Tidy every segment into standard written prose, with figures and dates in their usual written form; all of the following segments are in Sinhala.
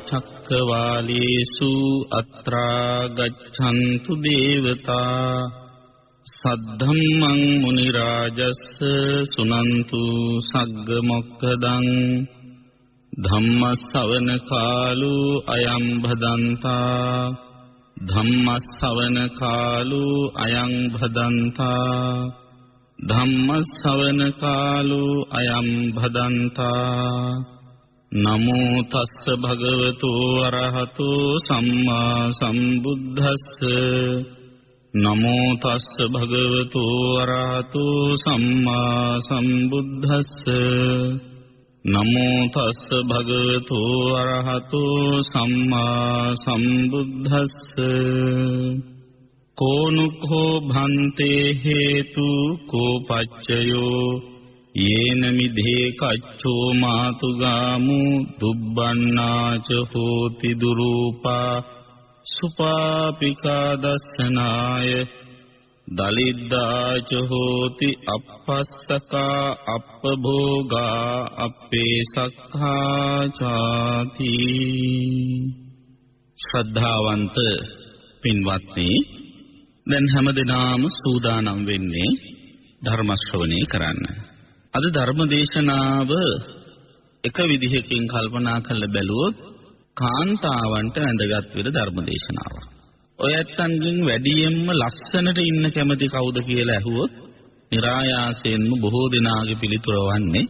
චක්කවාලේසු අත්‍රා ගච්ඡන්තු දේවතා සද්ධම්මං මුනි රාජස්ස සුනන්තු සග්ග මොක්ඛදං ධම්මස්සවන කාලෝ අයං භදන්තා ධම්මස්සවන කාලෝ අයං භදන්තා ධම්මස්සවන කාලෝ අයං භදන්තා නමෝ තස්ස භගවතු අරහතෝ සම්මා සම්බුද්දස්ස නමෝ තස්ස භගවතු අරහතෝ සම්මා සම්බුද්දස්ස නමෝ තස්ස භගවතු අරහතෝ සම්මා සම්බුද්දස්ස කෝනුඛෝ භන්තේ හේතු කෝ පච්චයෝ යේන මිධේ කච්චෝ මාතුගාමු දුබ්බන්නාච හෝති දුරූපා සුපාපිකා දස්සනාය දලිද්දාච හෝති අපස්සකා අප්පභෝගා අප්පේසක්ඛා චාති. ශ්‍රද්ධාවන්ත පින්වත්නි, දැන් හැමදෙනාම සූදානම් වෙන්නේ ධර්ම ශ්‍රවණය කරන්න. අද ධර්ම දේශනාව එක විදිහකින් කල්පනා කරලා බැලුවොත් කාන්තාවන්ට වැඳගත් විර ධර්ම දේශනාවක්. ඔය ඇත්තන්ගෙන් වැඩියෙන්ම ලස්සනට ඉන්න කැමති කවුද කියලා ඇහුවොත් નિરાයාසයෙන්ම බොහෝ දෙනාගේ පිළිතුර වන්නේ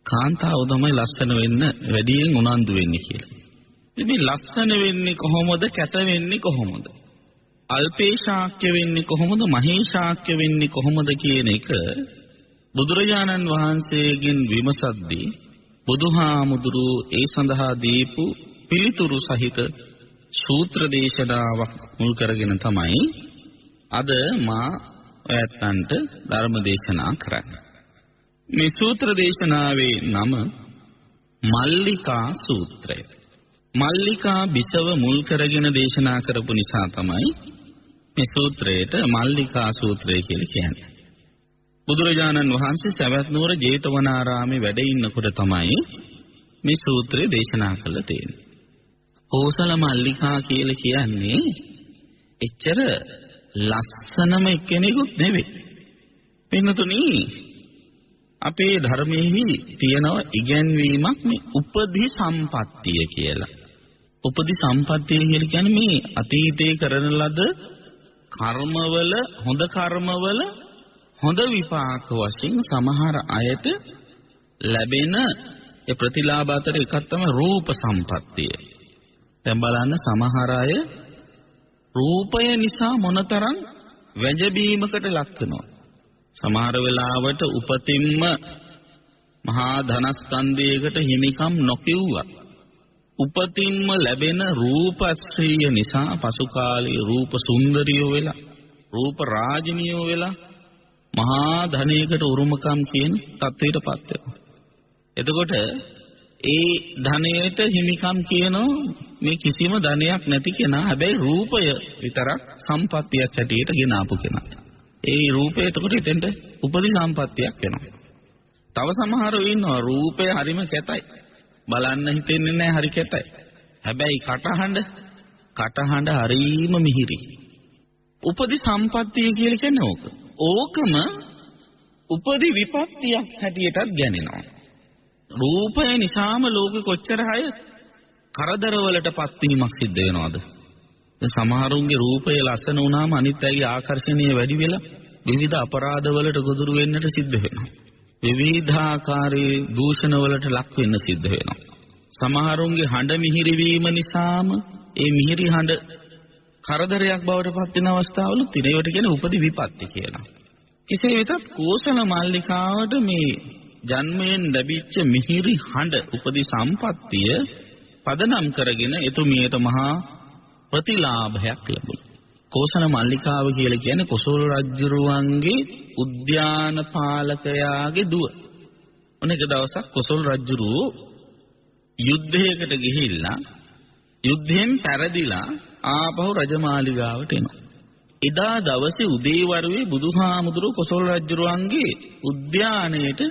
කාන්තාව තමයි ලස්සන වෙන්න වැඩියෙන් උනන්දු වෙන්නේ කියලා. ඉතින් ලස්සන වෙන්නේ කොහොමද? කැත වෙන්නේ කොහොමද? අල්පේශාක්‍ය වෙන්නේ කොහොමද? මහේශාක්‍ය වෙන්නේ කොහොමද කියන එක බුදුරජාණන් වහන්සේගෙන් විමසද්දී බුදුහාමුදුරුවෝ ඒ සඳහා දීපු පිළිතුරු සහිත සූත්‍ර දේශනාවක් මුල් කරගෙන තමයි අද මා ඔයත්න්ට ධර්ම දේශනා කරන්නේ. මේ සූත්‍ර දේශනාවේ නම මල්ලිකා සූත්‍රය. මල්ලිකා බිසව මුල් කරගෙන දේශනා කරපු නිසා තමයි මේ සූත්‍රයට මල්ලිකා සූත්‍රය කියලා කියන්නේ. බුදුරජාණන් වහන්සේ සවැත් නුවර ජේතවනාරාමේ වැඩ ඉන්නකොට තමයි මේ සූත්‍රය දේශනා කළා තියෙන්නේ. කෝසල මල්ලිකා කියලා කියන්නේ එච්චර ලස්සනම කෙනෙකුත් නෙවෙයි. වෙනතුනි අපේ ධර්මයේ තියෙන ඉගැන්වීමක් මේ උපදි සම්පත්තිය කියලා. උපදි සම්පත්තිය කියලා කියන්නේ මේ අතීතයේ කරන ලද කර්මවල හොඳ කර්මවල හොඳ විපාක වශයෙන් සමහර අයට ලැබෙන ඒ ප්‍රතිලාභ අතර එකක් තමයි රූප සම්පත්තිය. දැන් බලන්න සමහර අය රූපය නිසා මොනතරම් වැජබීමකට ලක් වෙනවා. සමහර වෙලාවට උපතින්ම මහා ධනස්කන්ධයකට හිමිකම් නොකියුවා. උපතින්ම ලැබෙන රූපශ්‍රීය නිසා පසු කාලයේ රූප සුන්දරියෝ වෙලා රූප රාජිනියෝ වෙලා මහා ධනයකට උරුමකම් කියන තත්ත්වයටපත් වෙනවා. එතකොට ඒ ධනයට හිමිකම් කියනෝ මේ කිසිම ධනයක් නැති කෙනා හැබැයි රූපය විතරක් සම්පත්තියක් හැටියට ගෙනාපු කෙනා. ඒ රූපය එතකොට එතෙන්ට උපදි සම්පත්තියක් වෙනවා. තව සමහරව ඉන්නවා රූපය හරිම කැතයි. බලන්න හිතෙන්නේ නැහැ හරි කැතයි. හැබැයි කටහඬ හරීම මිහිරි. උපදි සම්පත්තිය කියලා කියන්නේ ඕක. ඕකම උපදි විපත්තියක් හැටියටත් ගණනනවා. රූපය නිසාම ලෝකෙ කොච්චර අය කරදරවලටපත් වීමක් සිද්ධ වෙනවද? සමහරුන්ගේ රූපය ලස්සන වුණාම අනිත් අයගේ ආකර්ෂණය වැඩි වෙලා විවිධ අපරාධවලට ගොදුරු වෙන්නට සිද්ධ වෙනවා. විවිධාකාරී දූෂණවලට ලක් වෙන්න සිද්ධ වෙනවා. සමහරුන්ගේ හඬ මිහිරි වීම නිසාම ඒ මිහිරි හඬ කරදරයක් බවට පත් වෙන අවස්ථාවලුත් තියෙනවා. ඒවට කියන්නේ උපදි විපත්ති කියලා. කෙසේ වෙතත් කෝසල මල්ලිකාවට මේ ජන්මයෙන් ලැබිච්ච මිහිරි හඬ උපදි සම්පත්තිය පදනම් කරගෙන එතුමියට මහා ප්‍රතිලාභයක් ලැබුණා. කෝසල මල්ලිකාව කියලා කියන්නේ කොසල් රජුරුවන්ගේ උද්‍යාන පාලකයාගේ දුව. ඔන්න එක දවසක් කොසල් රජුරුවෝ යුද්ධයකට ගිහිල්ලා යුද්ධයෙන් පැරදිලා ආපහු රජමාලිගාවට එනවා. එදා දවසේ උදේවරුේ බුදුහාමුදුරුවෝ කොසල් රජුරුවන්ගේ උද්‍යානයට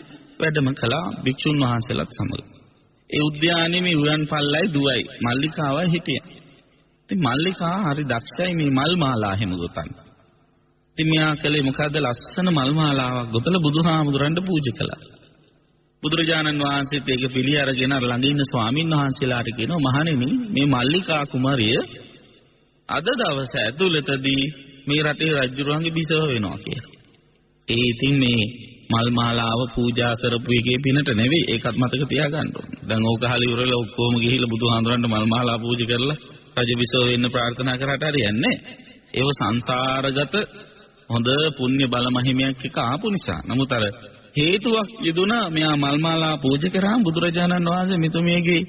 වැඩම කළා භික්ෂුන් වහන්සේලාත් සමග. ඒ උද්‍යානයේ මේ උයන් පල්ලයි දුවයි මල්ලිකාවයි හිටියා. ඉතින් මල්ලිකා හරි දක්ෂයි මේ මල් මාලා හැම ගොතන්න. ඉතින් මෙයා කලේ මොකද ලස්සන මල් මාලාවක් ගොතලා බුදුහාමුදුරන්ට පූජා කළා. බුදුරජාණන් වහන්සේත් ඒක පිළි අරගෙන ළඟ ඉන්න ස්වාමින් වහන්සේලාට කියනවා මහණෙනි මේ මල්ලිකා කුමාරිය අද දවස ඇතුළතදී මේ රටේ රජුරුවන්ගේ බිසව වෙනවා කියලා. ඒ ඉතින් මේ මල් මාලාව පූජා කරපු එකේ පිනට නෙවෙයි ඒකත් මතක තියාගන්න ඕනේ. දැන් ඕක හරිය ඉවරලා ඔක්කොම ගිහිල්ලා බුදුහාමුදුරන්ට මල් මාලා පූජා කරලා රජ බිසව වෙන්න ප්‍රාර්ථනා කරාට හරියන්නේ නැහැ. ඒව සංසාරගත හොඳ පුණ්‍ය බල මහිමයක් එක ආපු නිසා. නමුත් අර හේතුවක් යෙදුණා මෙයා මල් මාලා පූජා කරාම බුදුරජාණන් වහන්සේ මෙතුමියගේ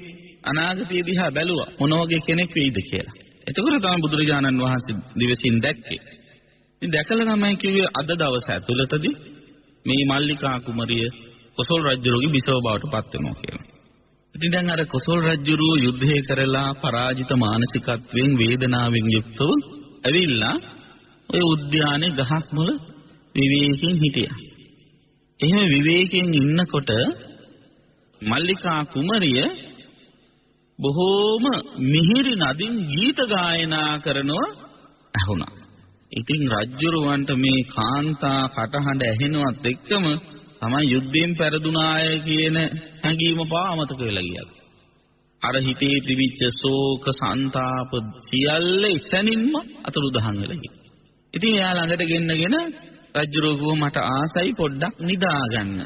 අනාගතය දිහා බැලුවා මොන වගේ කෙනෙක් වෙයිද කියලා. එතකොට තමයි බුදුරජාණන් වහන්සේ දිවසින් දැක්කේ. ඉතින් දැකලා තමයි කිව්වේ අද දවස ඇතුළතදී මේ මල්ලිකා කුමරිය කොසල් රජුගේ බිසව බවට පත් වෙනවා කියලා. ඉතින් දැන් අර කොසල් රජුරු යුද්ධය කරලා පරාජිත මානසිකත්වයෙන් වේදනාවෙන් යුක්තව ඇවිල්ලා ඔය උද්‍යානයේ ගහක් මුල විවේකයෙන් හිටියා. එහෙම විවේකයෙන් ඉන්නකොට මල්ලිකා කුමරිය බොහෝම මිහිරි නදින් ගීත ගායනා කරනවා ඇහුණා. ඉතින් රජුරවන්ට මේ කාන්තා කටහඬ ඇහෙනවත් එක්කම තමයි යුද්ධයෙන් පෙරදුනාය කියන හැඟීම පාමතක වෙලා ගියා. අර හිතේ තිබිච්ච ශෝක සංතාප සියල්ල ඉසනින්ම අතුරුදහන් වෙලා ගියා. ඉතින් එයා ළඟට ගෙන්නගෙන රජුරෝ ගෝ මට ආසයි පොඩ්ඩක් නිදා ගන්න.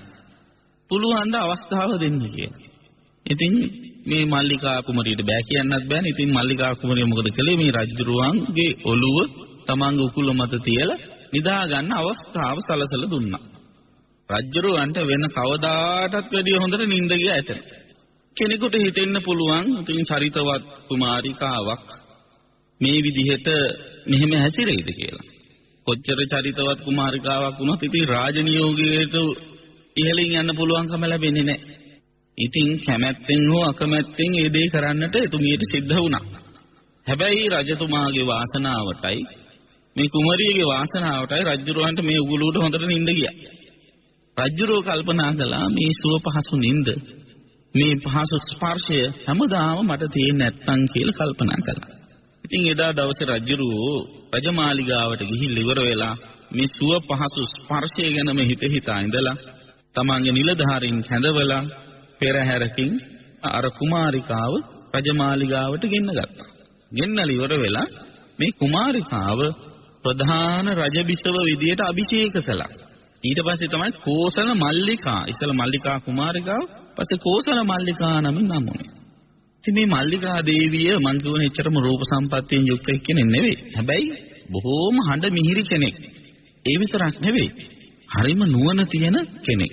පුළුවන් ද අවස්ථාව දෙන්න කියලා. ඉතින් මේ මල්ලිකා කුමරියට බෑ කියන්නත් බෑනේ. ඉතින් මල්ලිකා කුමරිය මොකද කළේ? මේ රජුරුවන්ගේ ඔළුව තමන්ගේ උකුල මත තියලා නිදා ගන්න අවස්ථාව සලසලා දුන්නා. රජුරුවන්ට වෙන කවදාටත් වැඩිය හොඳට නිින්ද ගියා ඇතන. කෙනෙකුට හිතෙන්න පුළුවන් ඉතින් චරිතවත් කුමාරිකාවක් මේ විදිහට මෙහෙම හැසිරෙයිද කියලා. කොච්චර චරිතවත් කුමාරිකාවක් වුණත් ඉතින් රාජනියෝගයට ඉහළින් යන්න පුළුවන්කම ලැබෙන්නේ නැහැ. ඉතින් කැමැත්තෙන් හෝ අකමැත්තෙන් ඒ දේ කරන්නට එතුමියට සිද්ධ වුණා. හැබැයි රජතුමාගේ වාසනාවටයි මේ කුමරියගේ වාසනාවටයි රජුරවන්ට මේ උගුලුවට හොඳට නිින්ද ගියා. රජුරෝ කල්පනා කළා මේ සුව පහසු නිින්ද මේ පහසු ස්පර්ශය හැමදාම මට තියෙන්නේ නැත්තම් කියලා කල්පනා කළා. ඉතින් එදා දවසේ රජුරෝ රජමාලිගාවට ගිහිල්ලා ඉවර වෙලා මේ සුව පහසු ස්පර්ශය ගැනම හිතා ඉඳලා තමන්ගේ නිලධාරීන් කැඳවලා පෙරහැරකින් අර කුමාරිකාව රජමාලිගාවට ගෙන්න ගත්තා. ගෙන්නලා ඉවර වෙලා මේ කුමාරිකාව ප්‍රධාන රජබිසව විදියට අභිෂේක කළා. ඊට පස්සේ තමයි කෝසල මල්ලිකා, ඉස්සල මල්ලිකා කුමාරිකාව, පස්සේ කෝසල මල්ලිකා නමින් නම් වුණේ. ඉතින් මේ මල්ලිකා දේවිය මං කියන එච්චරම රූප සම්පත්තියෙන් යුක්ත කෙනෙක් නෙවෙයි. හැබැයි බොහෝම හඬ මිහිරි කෙනෙක්. ඒ විතරක් නෙවෙයි. හරිම නුවණ තියෙන කෙනෙක්.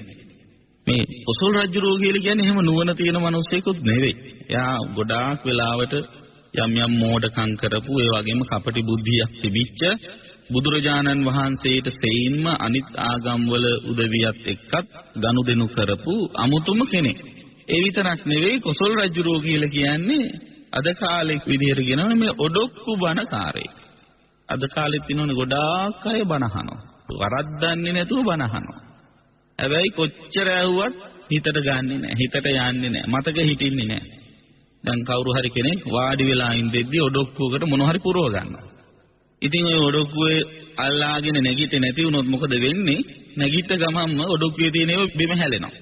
මේ කොසල් රජුරෝ කියලා කියන්නේ එහෙම නුවණ තියෙන මිනිස්සෙකුත් නෙවෙයි. එයා ගොඩාක් වෙලාවට යම් මෝඩකම් කරපු ඒ වගේම කපටි බුද්ධියක් තිබිච්ච බුදුරජාණන් වහන්සේට සෙයින්ම අනිත් ආගම්වල උදවියත් එක්කත් ගනුදෙනු කරපු අමුතුම කෙනෙක්. ඒ විතරක් නෙවෙයි කොසල් රජුරෝ කියලා කියන්නේ අද කාලේ විදිහට කියනවනේ මේ ඔඩොක්කු බණකාරයෙක්. අද කාලෙත් ඉන්නෝනේ ගොඩාක් අය බණ අහනවා. වරද්දන්නේ නැතුව බණ අහනවා. හැබැයි කොච්චර ඇහුවත් හිතට ගන්නෙ නැහැ. හිතට යන්නේ නැහැ. මතක හිටින්නේ නැහැ. දැන් කවුරු හරි කෙනෙක් වාඩි වෙලා ඉඳෙද්දි ඔඩොක්කුවකට මොන හරි පුරව ගන්නවා. ඉතින් ඔය ඔඩොක්කුවේ අල්ලාගෙන නැගිටින්නේ නැති වුණොත් මොකද වෙන්නේ? නැගිට ගමන්ම ඔඩොක්කුවේ තියෙන ඒවා බිම හැලෙනවා.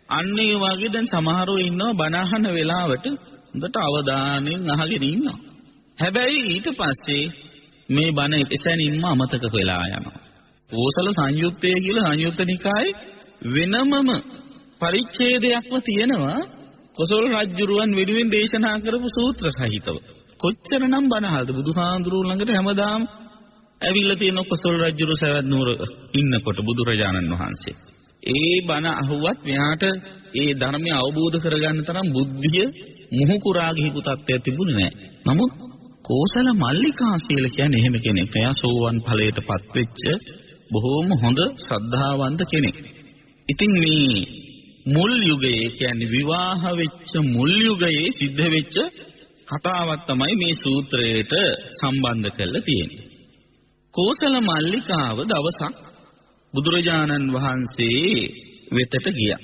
අන්න ඒ වගේ දැන් සමහරව ඉන්නවා බණ අහන වෙලාවට හොඳට අවධානයෙන් අහගෙන ඉන්නවා. හැබැයි ඊට පස්සේ මේ බණ එසැනින්ම අමතක වෙලා යනවා. කෝසල සංයුත්තය කියලා සංයුත්ත නිකායේ වෙනමම පරිච්ඡේදයක්ම තියෙනවා කොසල් රජුරුවන් වෙනුවෙන් දේශනා කරපු සූත්‍ර සහිතව. කොච්චරනම් බණ අහලාද බුදුහාඳුරුවෝ ළඟට හැමදාම ඇවිල්ලා තියෙන කොසල් රජුරු සවැත් නුවර ඉන්නකොට බුදුරජාණන් වහන්සේ. ඒ බණ අහුවත් මෙයාට ඒ ධර්මය අවබෝධ කරගන්න තරම් බුද්ධිය මුහුකුරා ගිහිපු තත්ත්වයක් තිබුණේ නැහැ. නමුත් කෝසල මල්ලිකා කියලා කියන්නේ එහෙම කෙනෙක්. එයා සෝවන් ඵලයටපත් වෙච්ච බොහෝම හොඳ ශ්‍රද්ධාවන්ත කෙනෙක්. ඉතින් මේ මුල් යුගයේ කියන්නේ විවාහ වෙච්ච මුල් යුගයේ සිද්ධ වෙච්ච කතාවක් තමයි මේ සූත්‍රයට සම්බන්ධ කරලා තියෙන්නේ. කෝසල මල්ලිකාව දවසක් බුදුරජාණන් වහන්සේ වෙතට ගියා.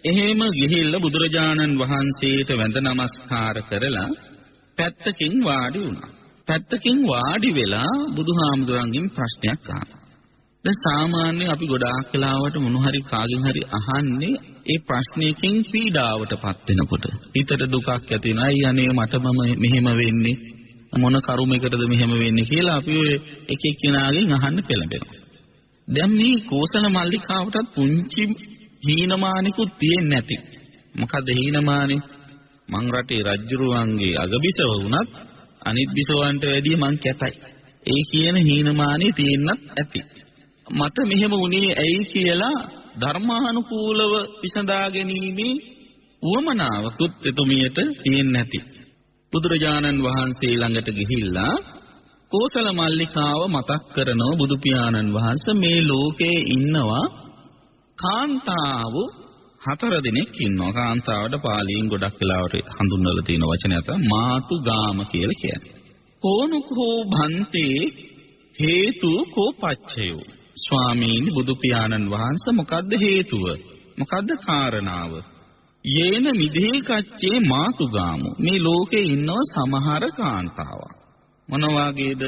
එහෙම ගිහිල්ලා බුදුරජාණන් වහන්සේට වැඳ නමස්කාර කරලා පැත්තකින් වාඩි වුණා. පැත්තකින් වාඩි වෙලා බුදුහාමුදුරන්ගෙන් ප්‍රශ්නයක් අහනවා. දැන් සාමාන්‍ය අපි ගොඩාක් වෙලාවට මොන හරි කාගෙන් හරි අහන්නේ ඒ ප්‍රශ්නයකින් පීඩාවටපත් වෙනකොට. හිතට දුකක් ඇති වෙනවා. අයිය අනේ මටම මෙහෙම වෙන්නේ. මොන කරුමයකටද මෙහෙම වෙන්නේ කියලා අපි ඔය එක එක්කෙනාගෙන් අහන්න පෙළඹෙනවා. දැන් මේ කෝසල මල්ලිකාවටත් පුංචි හීනමානිකුත් තියෙන්නේ නැති. මොකද හීනමානේ? මං රටේ රජුරුවන්ගේ අගබිසව වුණත් අනිත් බිසවන්ට වැඩිය මං කැතයි. ඒ කියන හීනමානේ තියෙන්නත් ඇති. මට මෙහෙම වුණේ ඇයි කියලා ධර්මානුකූලව විසඳා ගැනීමේ උවමනාවකුත් එතුමියට තියෙන්නේ නැති. බුදුරජාණන් වහන්සේ ළඟට ගිහිල්ලා කෝසල මල්ලිකාව මතක් කරනවා බුදු පියාණන් වහන්සේ මේ ලෝකේ ඉන්නවා කාන්තාව 4 දෙනෙක් ඉන්නවා. කාන්තාවට පාලියෙන් ගොඩක් වෙලාවට හඳුන්වලා තියෙන වචනයක් තමයි මාතුගාම කියලා කියන්නේ. කෝනුකෝ භන්තේ හේතු කෝපච්චයෝ. ස්වාමීනි බුදු පියාණන් වහන්සේ මොකද්ද හේතුව? මොකද්ද කාරණාව? යේන මිදේ කච්චේ මාතුගාම. මේ ලෝකේ ඉන්නව සමහර කාන්තාවක්. මොන වගේද?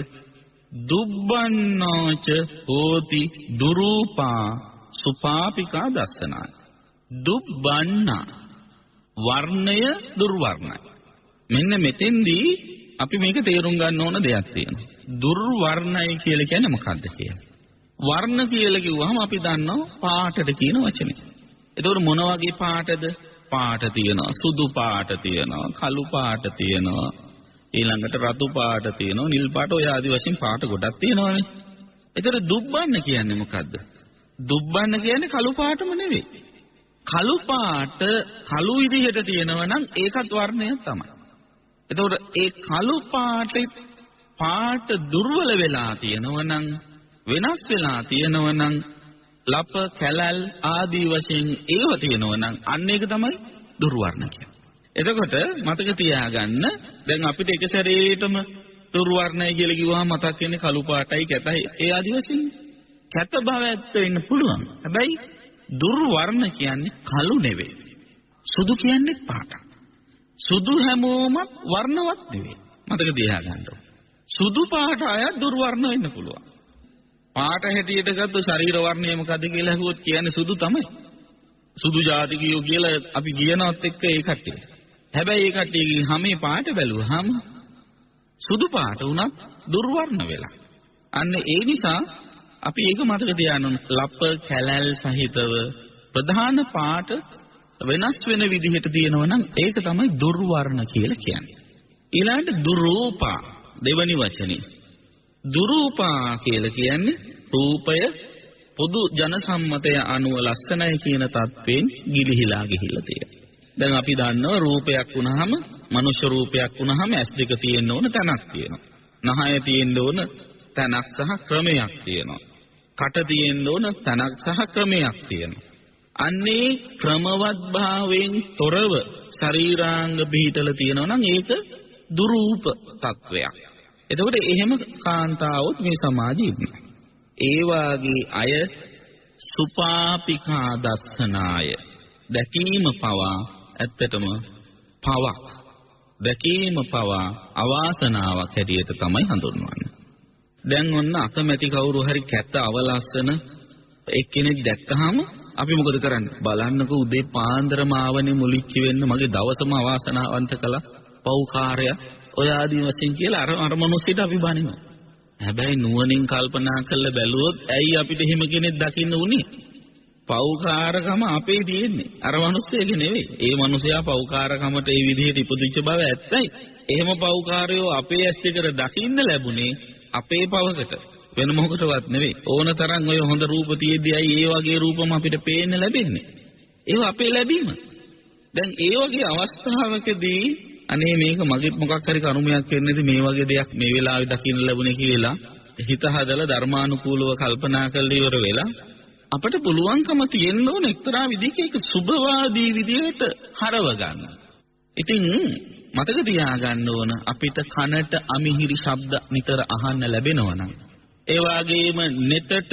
දුබ්බන්නෝච හෝති දුරූපා සුපාපිකා දස්සනා. දුබ්බන්න වර්ණය දුර්වර්ණයි. මෙන්න මෙතෙන්දී අපි මේක තේරුම් ගන්න ඕන දෙයක් තියෙනවා. දුර්වර්ණයි කියලා කියන්නේ මොකක්ද කියලා? වර්ණ කියලා කිව්වහම අපි දන්නවා පාටට කියන වචනේ. ඒතකොට මොන වගේ පාටද? පාට තියෙනවා, සුදු පාට තියෙනවා, කළු පාට තියෙනවා, ඊළඟට රතු පාට තියෙනවා, නිල් පාට ඔය ආදි වශයෙන් පාට ගොඩක් තියෙනවානේ. ඒතර දුබ්බන්න කියන්නේ මොකද්ද? දුබ්බන්න කියන්නේ කළු පාටම නෙවෙයි. කළු පාට කළු විදිහට තියෙනවා නම් ඒකත් වර්ණයක් තමයි. එතකොට ඒ කළු පාට දුර්වල වෙලා තියෙනවා නම් වෙනස් වෙලා තියෙනවා නම් ලප කැලල් ආදී වශයෙන් ඒව තියෙනවා නම් අන්න ඒක තමයි දුර්වර්ණ කියන්නේ. එතකොට මතක තියාගන්න දැන් අපිට එක සැරේටම දුර්වර්ණයි කියලා කිව්වහම මතක් වෙන්නේ කළු පාටයි කැතයි ඒ ආදී වශයෙන් කැත බව ඇත්ත වෙන්න පුළුවන්. හැබැයි දුර්වර්ණ කියන්නේ කළු නෙවෙයි. සුදු කියන්නේ පාට. සුදු හැමෝම වර්ණවත් නෙවෙයි. මතක තියාගන්න. සුදු පාට අය දුර්වර්ණ වෙන්න පුළුවන්. පාට හැටියට ගත්ත ශරීර වර්ණය මොකද්ද කියලා අහුවොත් කියන්නේ සුදු තමයි. සුදු ජාතිකයෝ කියලා අපි කියනවත් එක්ක ඒ කට්ටිය. හැබැයි ඒ කට්ටියගේ හැමේ පාට බැලුවාම සුදු පාට උනත් දුර්වර්ණ වෙලා. අන්න ඒ නිසා අපි ඒක මතක තියාගන්න ලප කැලල් සහිතව ප්‍රධාන පාට වෙනස් වෙන විදිහට තියෙනවා නම් ඒක තමයි දුර්වර්ණ කියලා කියන්නේ. ඊළඟට දුරූපා දෙවනි වචනේ. දුරූපා කියලා කියන්නේ රූපය පොදු ජන සම්මතය අනුව ලස්සනයි කියන තත්වෙන් ගිලිහිලා ගිහිල්ලා තියෙනවා. දැන් අපි දන්නවා රූපයක් වුණාම මනුෂ්‍ය රූපයක් වුණාම ඇස් දෙක තියෙන්න ඕන තැනක් තියෙනවා. නහය තියෙන්න ඕන තැනක් සහ ක්‍රමයක් තියෙනවා. කට තියෙන්න ඕන තැනක් සහ ක්‍රමයක් තියෙනවා. අන්නේ ක්‍රමවත් භාවයෙන් තොරව ශරීරාංග පිහිටලා තියෙනවා නම් ඒක දුරූප තත්වයක්. එතකොට එහෙම කාන්තාවොත් මේ සමාජයේ ඉන්නවා. ඒ වාගේ අය සුපාපිකා දස්සනාය දැකීම පවා ඇත්තටම පවක්. දැකීම පවා අවාසනාවක් හැටියට තමයි හඳුන්වන්නේ. දැන් ඔන්න අකමැති කවුරු හරි කැත අවලස්සන එක්කෙනෙක් දැක්කහම අපි මොකද කරන්නේ? බලන්නකෝ උදේ පාන්දරම ආවනේ මුලිච්චි වෙන්න මගේ දවසම අවාසනාවන්ත කළා පෞකාරය ඔය ආදී වශයෙන් කියලා අර මොනොසිට අපි බනිනවා. හැබැයි නුවණින් කල්පනා කරලා බැලුවොත් ඇයි අපිට එහෙම කෙනෙක් දකින්න උනේ? පෞකාරකම අපේ තියෙන්නේ. අර මිනිස්සෙගේ නෙවෙයි. ඒ මිනිසයා පෞකාරකමට ඒ විදිහට ඉපදිච්ච බව ඇත්තයි. එහෙම පෞකාරයෝ අපේ ඇස් දෙකට දකින්න ලැබුණේ අපේ පවකට. වෙන මොකටවත් නෙවෙයි. ඕන තරම් ඔය හොඳ රූප තියෙද්දී අයි ඒ වගේ රූපම අපිට පේන්න ලැබෙන්නේ. ඒව අපේ ලැබීම. දැන් ඒ වගේ අවස්ථාවකදී අනේ මේක මගේ මොකක් හරි කර්මයක් වෙන්නේද මේ වගේ දෙයක් මේ වෙලාවේ දකින්න ලැබුණේ කියලා හිත හදලා ධර්මානුකූලව කල්පනා කරලා ඉවර වෙලා අපිට පුළුවන්කම තියෙන්න ඕන එක්තරා විදිහක ඒක සුභවාදී විදිහට හරව ගන්න. ඉතින් මතක තියාගන්න ඕන අපිට කනට අමිහිරි ශබ්ද නිතර අහන්න ලැබෙනවා නම් ඒ වගේම නෙතට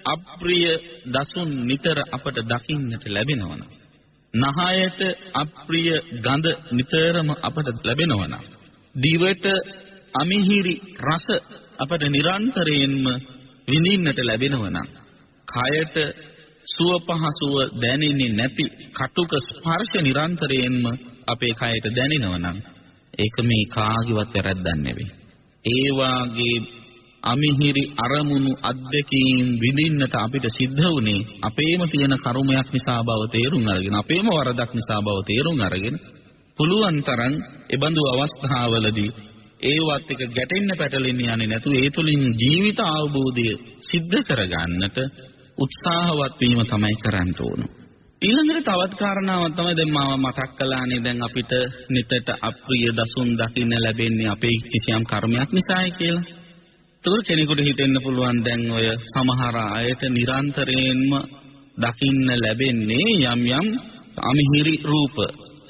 අප්‍රිය දසුන් නිතර අපට දකින්නට ලැබෙනවා නම් නහයට අප්‍රිය ගඳ නිතරම අපට ලැබෙනවා නම් දිවට අමිහිරි රස අපට නිරන්තරයෙන්ම විඳින්නට ලැබෙනවා නම් කයට සුව පහසුව දැනෙන්නේ නැති කටුක ස්පර්ශ නිරන්තරයෙන්ම අපේ කයට දැනෙනවා නම් ඒක මේ කාගේවත් වැරද්දක් නෙවෙයි. ඒ වාගේ අමිහිරි අරමුණු අද්දකීම් විඳින්නට අපිට සිද්ධ වුණේ අපේම තියෙන කර්මයක් නිසා බව තේරුම් අරගෙන අපේම වරදක් නිසා බව තේරුම් අරගෙන පුළුවන් තරම් ඒ බඳු අවස්ථාවලදී ඒවත් එක ගැටෙන්න පැටලෙන්න යන්නේ නැතුව ඒ තුලින් ජීවිත අවබෝධය සිද්ධ කරගන්නට උත්සාහවත් වීම තමයි කරන්න ඕන. ඊළඟට තවත් කාරණාවක් තමයි දැන් මාව මතක් කළානේ දැන් අපිට නිතට අප්‍රිය දසුන් දකින්න ලැබෙන්නේ අපේ කිසියම් කර්මයක් නිසායි කියලා. ඒතකොට කෙනෙකුට හිතෙන්න පුළුවන් දැන් ඔය සමහර අයට නිරන්තරයෙන්ම දකින්න ලැබෙන්නේ යම් යම් අමිහිරි රූප,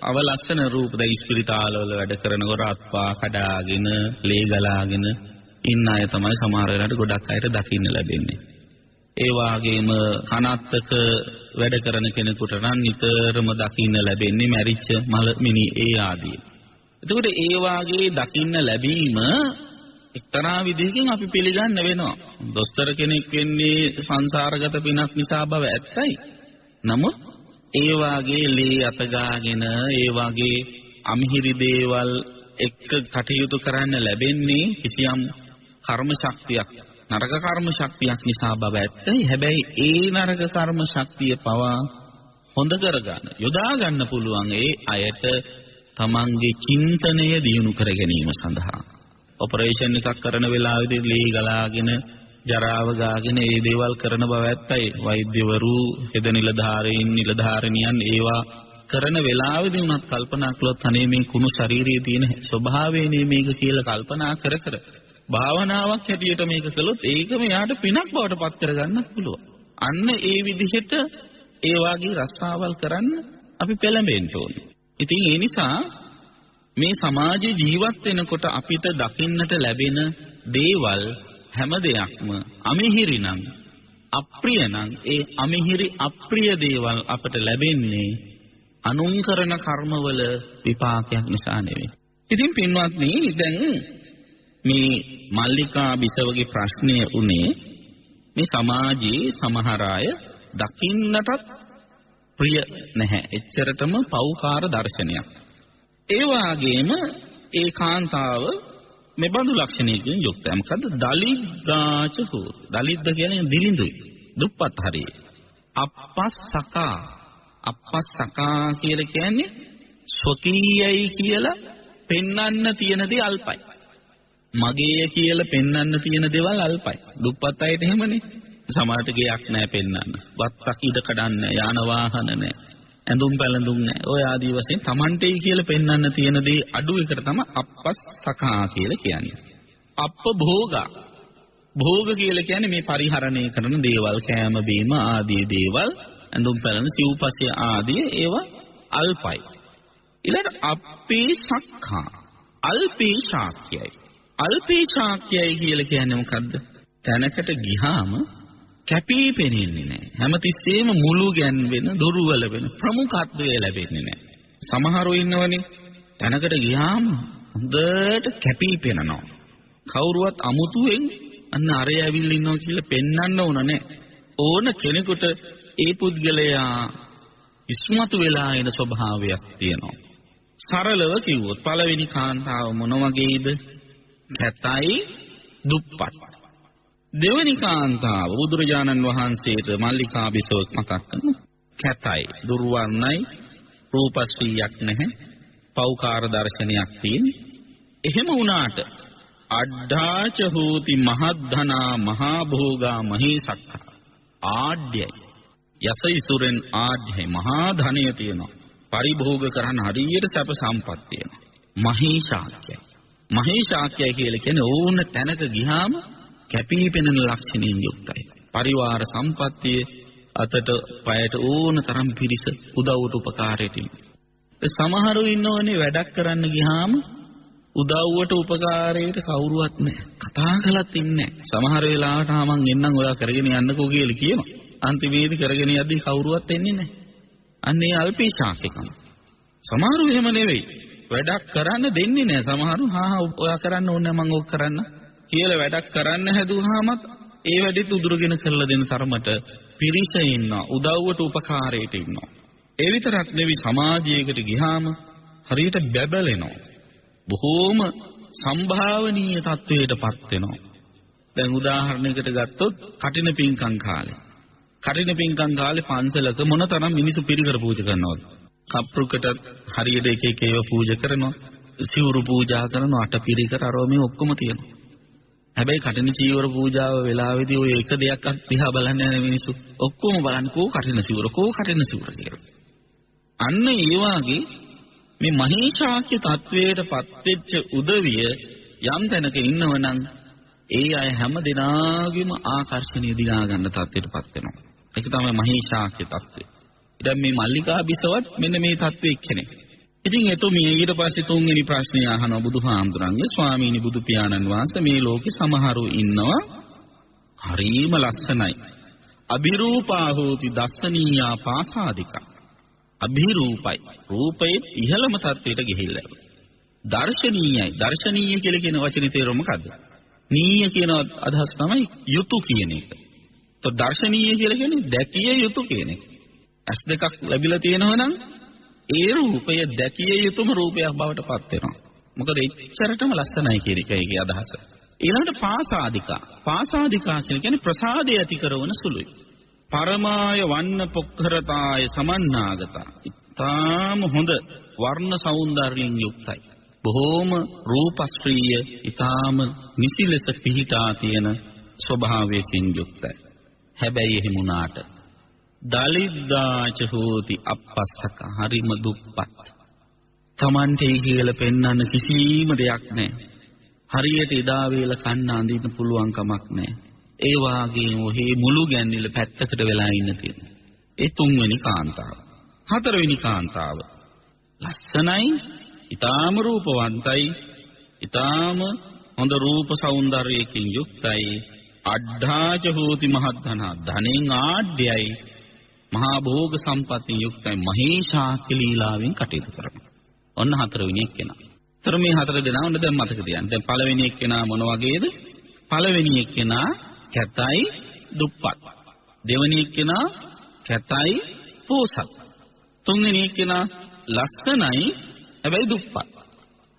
අවලස්සන රූප. දැන් ඉස්පිරිතාලවල වැඩ කරනකොට අත්පා කඩාගෙන, ලේ ගලාගෙන ඉන්න අය තමයි සමහර වෙලාවට ගොඩක් අයට දකින්න ලැබෙන්නේ. ඒ වගේම කනත්තක වැඩ කරන කෙනෙකුට නම් නිතරම දකින්න ලැබෙන්නේ මැරිච්ච මල මිනි ඒ ආදී. එතකොට ඒ වාගේ දකින්න ලැබීම එක්තරා විදිහකින් අපි පිළිගන්න වෙනවා. දොස්තර කෙනෙක් වෙන්නේ සංසාරගත පිනක් නිසා බව ඇත්තයි. නමුත් ඒ වාගේ ලේ අතගාගෙන ඒ වාගේ අමිහිරි දේවල් එක්ක කටයුතු කරන්න ලැබෙන්නේ කිසියම් කර්ම ශක්තියක්, නරක කර්ම ශක්තියක් නිසා බව ඇත්තයි. හැබැයි ඒ නරක කර්ම ශක්තිය පවා හොඳ කරගන්න, යොදා ගන්න පුළුවන් ඒ අයට තමන්ගේ චින්තනය දියුණු කර ගැනීම සඳහා. ඔපරේෂන් එකක් කරන වෙලාවෙදී ලී ගලාගෙන, ජරාව ගාගෙන ඒ දේවල් කරන බව ඇත්තයි. වෛද්‍යවරු, හෙද නිලධාරීන් ඒවා කරන වෙලාවෙදී උනත් කල්පනා කළොත් අනේ මේ කුණු ශරීරයේ තියෙන ස්වභාවයනේ මේක කියලා කල්පනා කර භාවනාවක් හැටියට මේක කළොත් ඒකම යාට පිනක් බවට පත් කරගන්නත් පුළුවන්. අන්න ඒ විදිහට ඒ වාගේ රස්සාවල් කරන්න අපි පෙළඹෙන්න ඕනේ. ඉතින් ඒ නිසා මේ සමාජයේ ජීවත් වෙනකොට අපිට දකින්නට ලැබෙන දේවල් හැම දෙයක්ම අමිහිරි නම්, අප්‍රිය නම්, ඒ අමිහිරි අප්‍රිය දේවල් අපට ලැබෙන්නේ අනුන් කරන කර්මවල විපාකයක් නිසා නෙවෙයි. ඉතින් පින්වත්නි, දැන් මේ මල්ලිකා බිසවගේ ප්‍රශ්නය උනේ මේ සමාජයේ සමහර අය දකින්නටත් ප්‍රිය නැහැ. එච්චරටම පෞකාර දර්ශනයක්. ඒ වගේම ඒ කාන්තාව මෙබඳු ලක්ෂණයකින් යුක්තයි. මොකද දලිද්දාච හෝ, දලිද්ද කියන්නේ දිලිඳුයි, දුප්පත් හරිය. අපස්සකා කියලා කියන්නේ ස්වකීයයි කියලා පෙන්වන්න තියෙන දේ අල්පයි. මගේ කියලා පෙන්වන්න තියෙන දේවල් අල්පයි. දුප්පත් අයට එහෙමනේ. සමහරට ගයක් නැහැ පෙන්වන්න. වත්තක් ඉඩ කඩන්න, යාන වාහන නැහැ, ඇඳුම් පැළඳුම් නැහැ. ඔය ආදී වශයෙන් Tamanටයි කියලා පෙන්වන්න තියෙන දේ අඩු එකට තමයි අපස්සකා කියලා කියන්නේ. භෝග කියලා කියන්නේ මේ පරිහරණය කරන දේවල්, කෑම බීම ආදී දේවල්, ඇඳුම් පැළඳ සිව්පසය ආදී ඒවා අල්පයි. ඊළඟ අපේසක්ඛා, අල්පේශාක්‍යයි. අල්පේශාක්‍යයි කියලා කියන්නේ මොකද්ද? තැනකට ගිහාම කැපී පෙනෙන්නේ නැහැ. හැමතිස්සෙම මුළු ගැන්වෙන, දුර්වල වෙන, ප්‍රමුඛත්වය ලැබෙන්නේ නැහැ. සමහරව ඉන්නවනේ තැනකට ගියාම හොඳට කැපී පෙනෙනවා. කවුරුවත් අමුතුවෙන් අන්න අරය ඇවිල්ලා ඉන්නවා කියලා පෙන්වන්න ඕන නැහැ. ඕන කෙනෙකුට ඒ පුද්ගලයා ඉස්මතු වෙලා එන ස්වභාවයක් තියෙනවා. සරලව කිව්වොත් පළවෙනි කාන්තාව මොන වගේද? කැතයි, දුප්පත්. දෙවෙනි කාන්තාව බුදුරජාණන් වහන්සේට මල්ලිකා බිසව මතක් කරනවා. කැතයි, දුර්වර්ණයි, රූපශ්‍රීයක් නැහැ, පෞකාර දර්ශනයක් තියෙන. එහෙම වුණාට අඩ්ඩාච හෝති මහද්ධනා මහා භෝගා මහේසක්ඛා. ආඩ්‍යයි, යසයිසුරෙන් ආඩ්‍යයි, මහා ධනය තියෙනවා. පරිභෝග කරන්න හරියට සැප සම්පත් තියෙනවා. මහේශාක්‍යයි. මහේශාක්‍යයි කියලා කියන්නේ ඕන තැනක ගියාම කැපී පෙනෙන ලක්ෂණයෙන් යුක්තයි. පරිවාර සම්පත්තිය අතට පයට ඕන තරම් පිරිස උදව්වට උපකාරයට. සමහරව ඉන්නෝනේ වැඩක් කරන්න ගියාම උදව්වට උපකාරයට කවුරුවත් නැහැ. කතා කළත් ඉන්නේ නැහැ. සමහර වෙලාවට මම එන්නම් ඔයා කරගෙන යන්නකෝ කියලා කියනවා. අන්තිමේදී කරගෙන යද්දී කවුරුවත් එන්නේ නැහැ. අන්නේ අල්පේශාක්‍යකම. සමහරු එහෙම නෙවෙයි. වැඩක් කරන්න දෙන්නේ නැහැ. සමහරු ඔයා කරන්න ඕනේ මම ඕක කරන්න කියලා වැඩක් කරන්න හැදුවාමත් ඒ වැඩෙත් උදුරගෙන කරලා දෙන තරමට පිරිස ඉන්නවා. උදව්වට උපකාරයට ඉන්නවා. ඒ විතරක් නෙවෙයි සමාජයකට ගියාම හරියට බැබලෙනවා. බොහෝම සම්භාවනීය තත්වයකටපත් වෙනවා. දැන් උදාහරණයකට ගත්තොත් කටින පින්කම් කාලේ. කටින පින්කම් කාලේ පන්සලක මොනතරම් මිනිසු පිරිකර පූජා කරනවද? කප්පුකට හරියට එක එක ඒවා පූජා කරනවා. සිවුරු පූජා කරනවා. අට පිරිකර අරෝ මේ ඔක්කොම තියෙනවා. හැබැයි කටින චීවර පූජාව වෙලාවේදී ඔය එක දෙයක් අත්දිහා බලන්නේ නැහැ මිනිස්සු. ඔක්කොම බලන්නේ කෝ කටින සිවුර කියලා. අන්න ඒ වාගේ මේ මහේශාක්‍ය තත්වයටපත් වෙච්ච උදවිය යම් තැනක ඉන්නවනම් ඒ අය හැම දිනාගෙම ආකර්ෂණීය දිනා ගන්න තත්වයටපත් වෙනවා. ඒක තමයි මහේශාක්‍ය තත්වය. දැන් මේ මල්ලිකා බිසවත් මෙන්න මේ තත්වයේ කෙනෙක්. ඉතින් එතුමිය ඊට පස්සේ තුන්වෙනි ප්‍රශ්නය අහනවා බුදුහාමුදුරන්ගේ ස්වාමීනි බුදු පියාණන් වහන්සේ මේ ලෝකේ සමහරු ඉන්නවා හරිම ලස්සනයි. අභිරූපා හෝති දස්සනීයා පාසාදිකා. අභිරූපයි. රූපයේ ඉහළම තත්වයට ගිහිල්ලා. දර්ශනීයයි. දර්ශනීය කියලා කියන වචනේ තේරුම මොකද්ද? නීය කියන අදහස තමයි යුතු කියන එක. તો දර්ශනීය කියලා කියන්නේ දැකිය යුතු කියන එක. ඇස් දෙකක් ලැබිලා තියෙනවා නම් ඒ රූපය දැකිය යුතුම රූපයක් බවට පත් වෙනවා. මොකද එච්චරටම ලස්සනයි කියන එක ඒකේ අදහස. ඊළඟට පාසාදිකා. පාසාදිකා කියන්නේ ප්‍රසාදය ඇති කරන සුළුයි. පරමාය වන්න පොක්ඛරතාය සමන්නාගතා. ඊටාම හොඳ වර්ණ సౌందර්යයෙන් යුක්තයි. බොහෝම රූපශ්‍රීය ඊටාම නිසිලස පිහිටා තියෙන ස්වභාවයකින් යුක්තයි. හැබැයි එහෙම වුණාට දලිද්දාච හෝති අපස්සක හරිම දුප්පත්. Tamante කියලා පෙන්වන්න කිසිම දෙයක් නැහැ. හරියට එදා වේල කන්න අඳින්න පුළුවන් කමක් නැහැ. ඒ වාගේම ඔහි මුළු ගැන්විල පැත්තකට වෙලා ඉන්න තියෙනවා. ඒ තුන්වෙනි කාන්තාව. හතරවෙනි කාන්තාව. ලස්සනයි, ඊටාම රූපවන්තයි, ඊටාම හොඳ රූප సౌందර්යයෙන් යුක්තයි. අඩ්ඩාච හෝති මහද්ධනා. ධනෙන් ආඩ්‍යයි. මහා භෝග සම්පත්තිය යුක්තයි. මහේශාක්‍ය ලීලාවෙන් කටයුතු කරනවා. ඔන්න හතරවෙනි එක්කෙනා. තර මේ හතර දෙනා ඔන්න දැන් මතක තියන්න. දැන් පළවෙනි එක්කෙනා මොන වගේද? පළවෙනි එක්කෙනා කැතයි දුප්පත්. දෙවෙනි එක්කෙනා කැතයි පෝසත්. තුන්වෙනි එක්කෙනා ලස්සනයි හැබැයි දුප්පත්.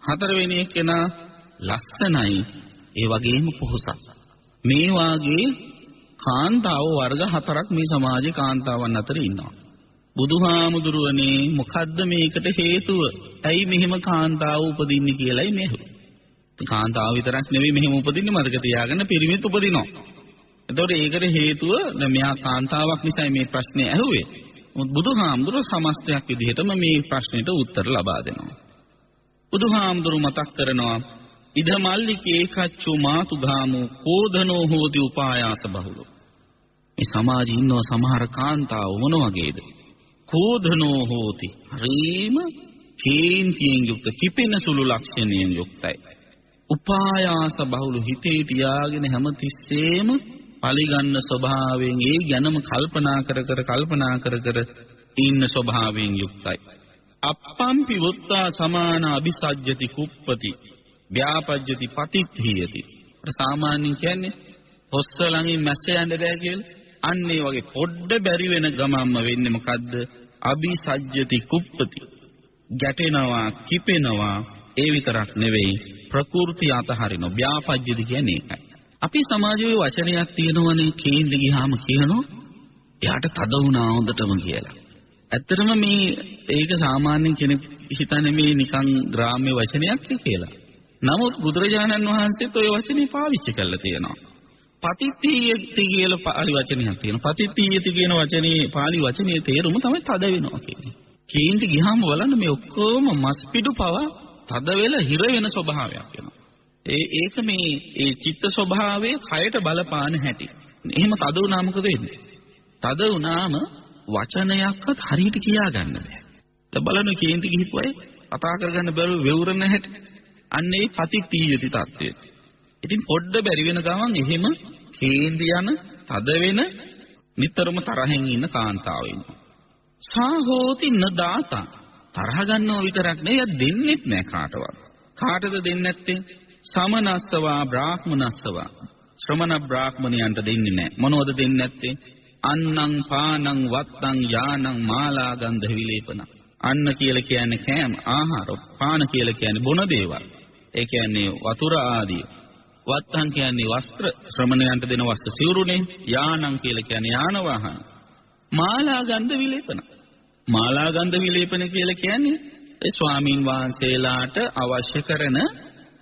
හතරවෙනි එක්කෙනා ලස්සනයි ඒ වගේම පොහොසත්. මේ වාගේ කාන්තාව වර්ග හතරක් මේ සමාජයේ කාන්තාවන් අතර ඉන්නවා. බුදුහාමුදුරුවනේ මොකද්ද මේකට හේතුව? ඇයි මෙහෙම කාන්තාව උපදින්නේ කියලායි මේ අහුවේ. කාන්තාව විතරක් නෙවෙයි මෙහෙම උපදින්නේ මතක තියාගන්න පිරිමිත් උපදිනවා. එතකොට ඒකට හේතුව දැන් මෙහා කාන්තාවක් නිසා මේ ප්‍රශ්නේ ඇහුවේ. බුදුහාමුදුරුව සමස්තයක් විදිහටම මේ ප්‍රශ්නෙට උත්තර ලබා දෙනවා. බුදුහාමුදුරුව මතක් කරනවා ඉදමල්ලිකේ කච්චු මාතුගාමෝ කෝධනෝ හෝති උපායාස බහුලෝ. මේ සමාජයේ ඉන්න සමහර කාන්තාව මොන වගේද? කෝධනෝ හෝති. හරිම කේන්තියෙන් යුක්ත කිපෙන සුළු ලක්ෂණයෙන් යුක්තයි. උපායාස බහුල හිතේ තියාගෙන හැම තිස්සෙම පරිගන්න ස්වභාවයෙන් ඒ ගැනම කල්පනා කර ඉන්න ස්වභාවයෙන් යුක්තයි. අප්පම්පි වුත්තා සමාන අபிසජ්ජති කුප්පති ව්‍යාපජ්ජති පතිත්ථියති. සාමාන්‍යයෙන් කියන්නේ හොස්ස ළඟින් මැස්ස යන්න බෑ කියලා. අන්න ඒ වගේ පොඩ්ඩ බැරි වෙන ගමම්ම වෙන්නේ මොකද්ද? අபிසජ්ජති කුප්පති. ගැටෙනවා, කිපෙනවා. ඒ විතරක් නෙවෙයි ප්‍රകൃති අතහරිනවා. ව්‍යාපජ්ජති කියන්නේ ඒකයි. අපි සමාජයේ වචනයක් තියෙනවනේ කේන්ද්‍ර ගියාම කියනවා එයාට තද වුණා හොඳටම කියලා. ඇත්තටම මේ ඒක සාමාන්‍ය කෙනෙක් හිතන්නේ මේ නිකන් ග්‍රාම්‍ය වචනයක් කියලා. නමුත් බුදුරජාණන් වහන්සේත් ওই වචනේ පාවිච්චි කරලා තියෙනවා. පතිත්ථියති කියලා පාලි වචනයක් තියෙනවා. පතිත්ථියති කියන වචනේ පාලි වචනේ තේරුම තමයි තද වෙනවා කියන්නේ. කේන්ද්‍ර ගියාම බලන්න මේ ඔක්කොම මස් පිඩු පව තද වෙලා හිර වෙන ස්වභාවයක් වෙනවා. ඒක මේ ඒ චිත්ත ස්වභාවයේ කයට බලපාන හැටි. එහෙම තද වුණා මොකද වෙන්නේ? තද වුණාම වචනයක්වත් හරියට කියා ගන්න බෑ. දැන් බලන්න කේන්ති කිහිපුවයි කතා කරගන්න බැරුව වෙවුරන හැටි. අන්න ඒ පතිත්ථියති තත්ත්වය. ඉතින් පොඩ්ඩ බැරි වෙන ගමන් එහෙම කේන්ති යන තද වෙන නිතරම තරහෙන් ඉන්න කාන්තාව ඉන්නවා. සා හෝති නදාතා තරහ ගන්නව විතරක් නෙවෙයි දෙන්නෙත් නෑ කාටවත්. කාටද දෙන්නේ නැත්තේ? සමනස්සවා බ්‍රාහ්මනස්සවා ශ්‍රමණ බ්‍රාහ්මණයන්ට දෙන්නේ නෑ. මොනවද දෙන්නේ නැත්තේ? අන්නං පානං වත්තං යානං මාලා ගන්ධ විලේපන. අන්න කියලා කියන්නේ කෑම ආහාර, පාන කියලා කියන්නේ බොන දේවල්. ඒ කියන්නේ වතුර ආදී. වත්තං කියන්නේ වස්ත්‍ර, ශ්‍රමණයන්ට දෙන වස්ත්‍ර සිවුරුනේ. යානං කියලා කියන්නේ යාන වාහන. මාලා ගන්ධ විලේපන. මාලා ගන්ධ විලේපන කියලා කියන්නේ ඒ ස්වාමීන් වහන්සේලාට අවශ්‍ය කරන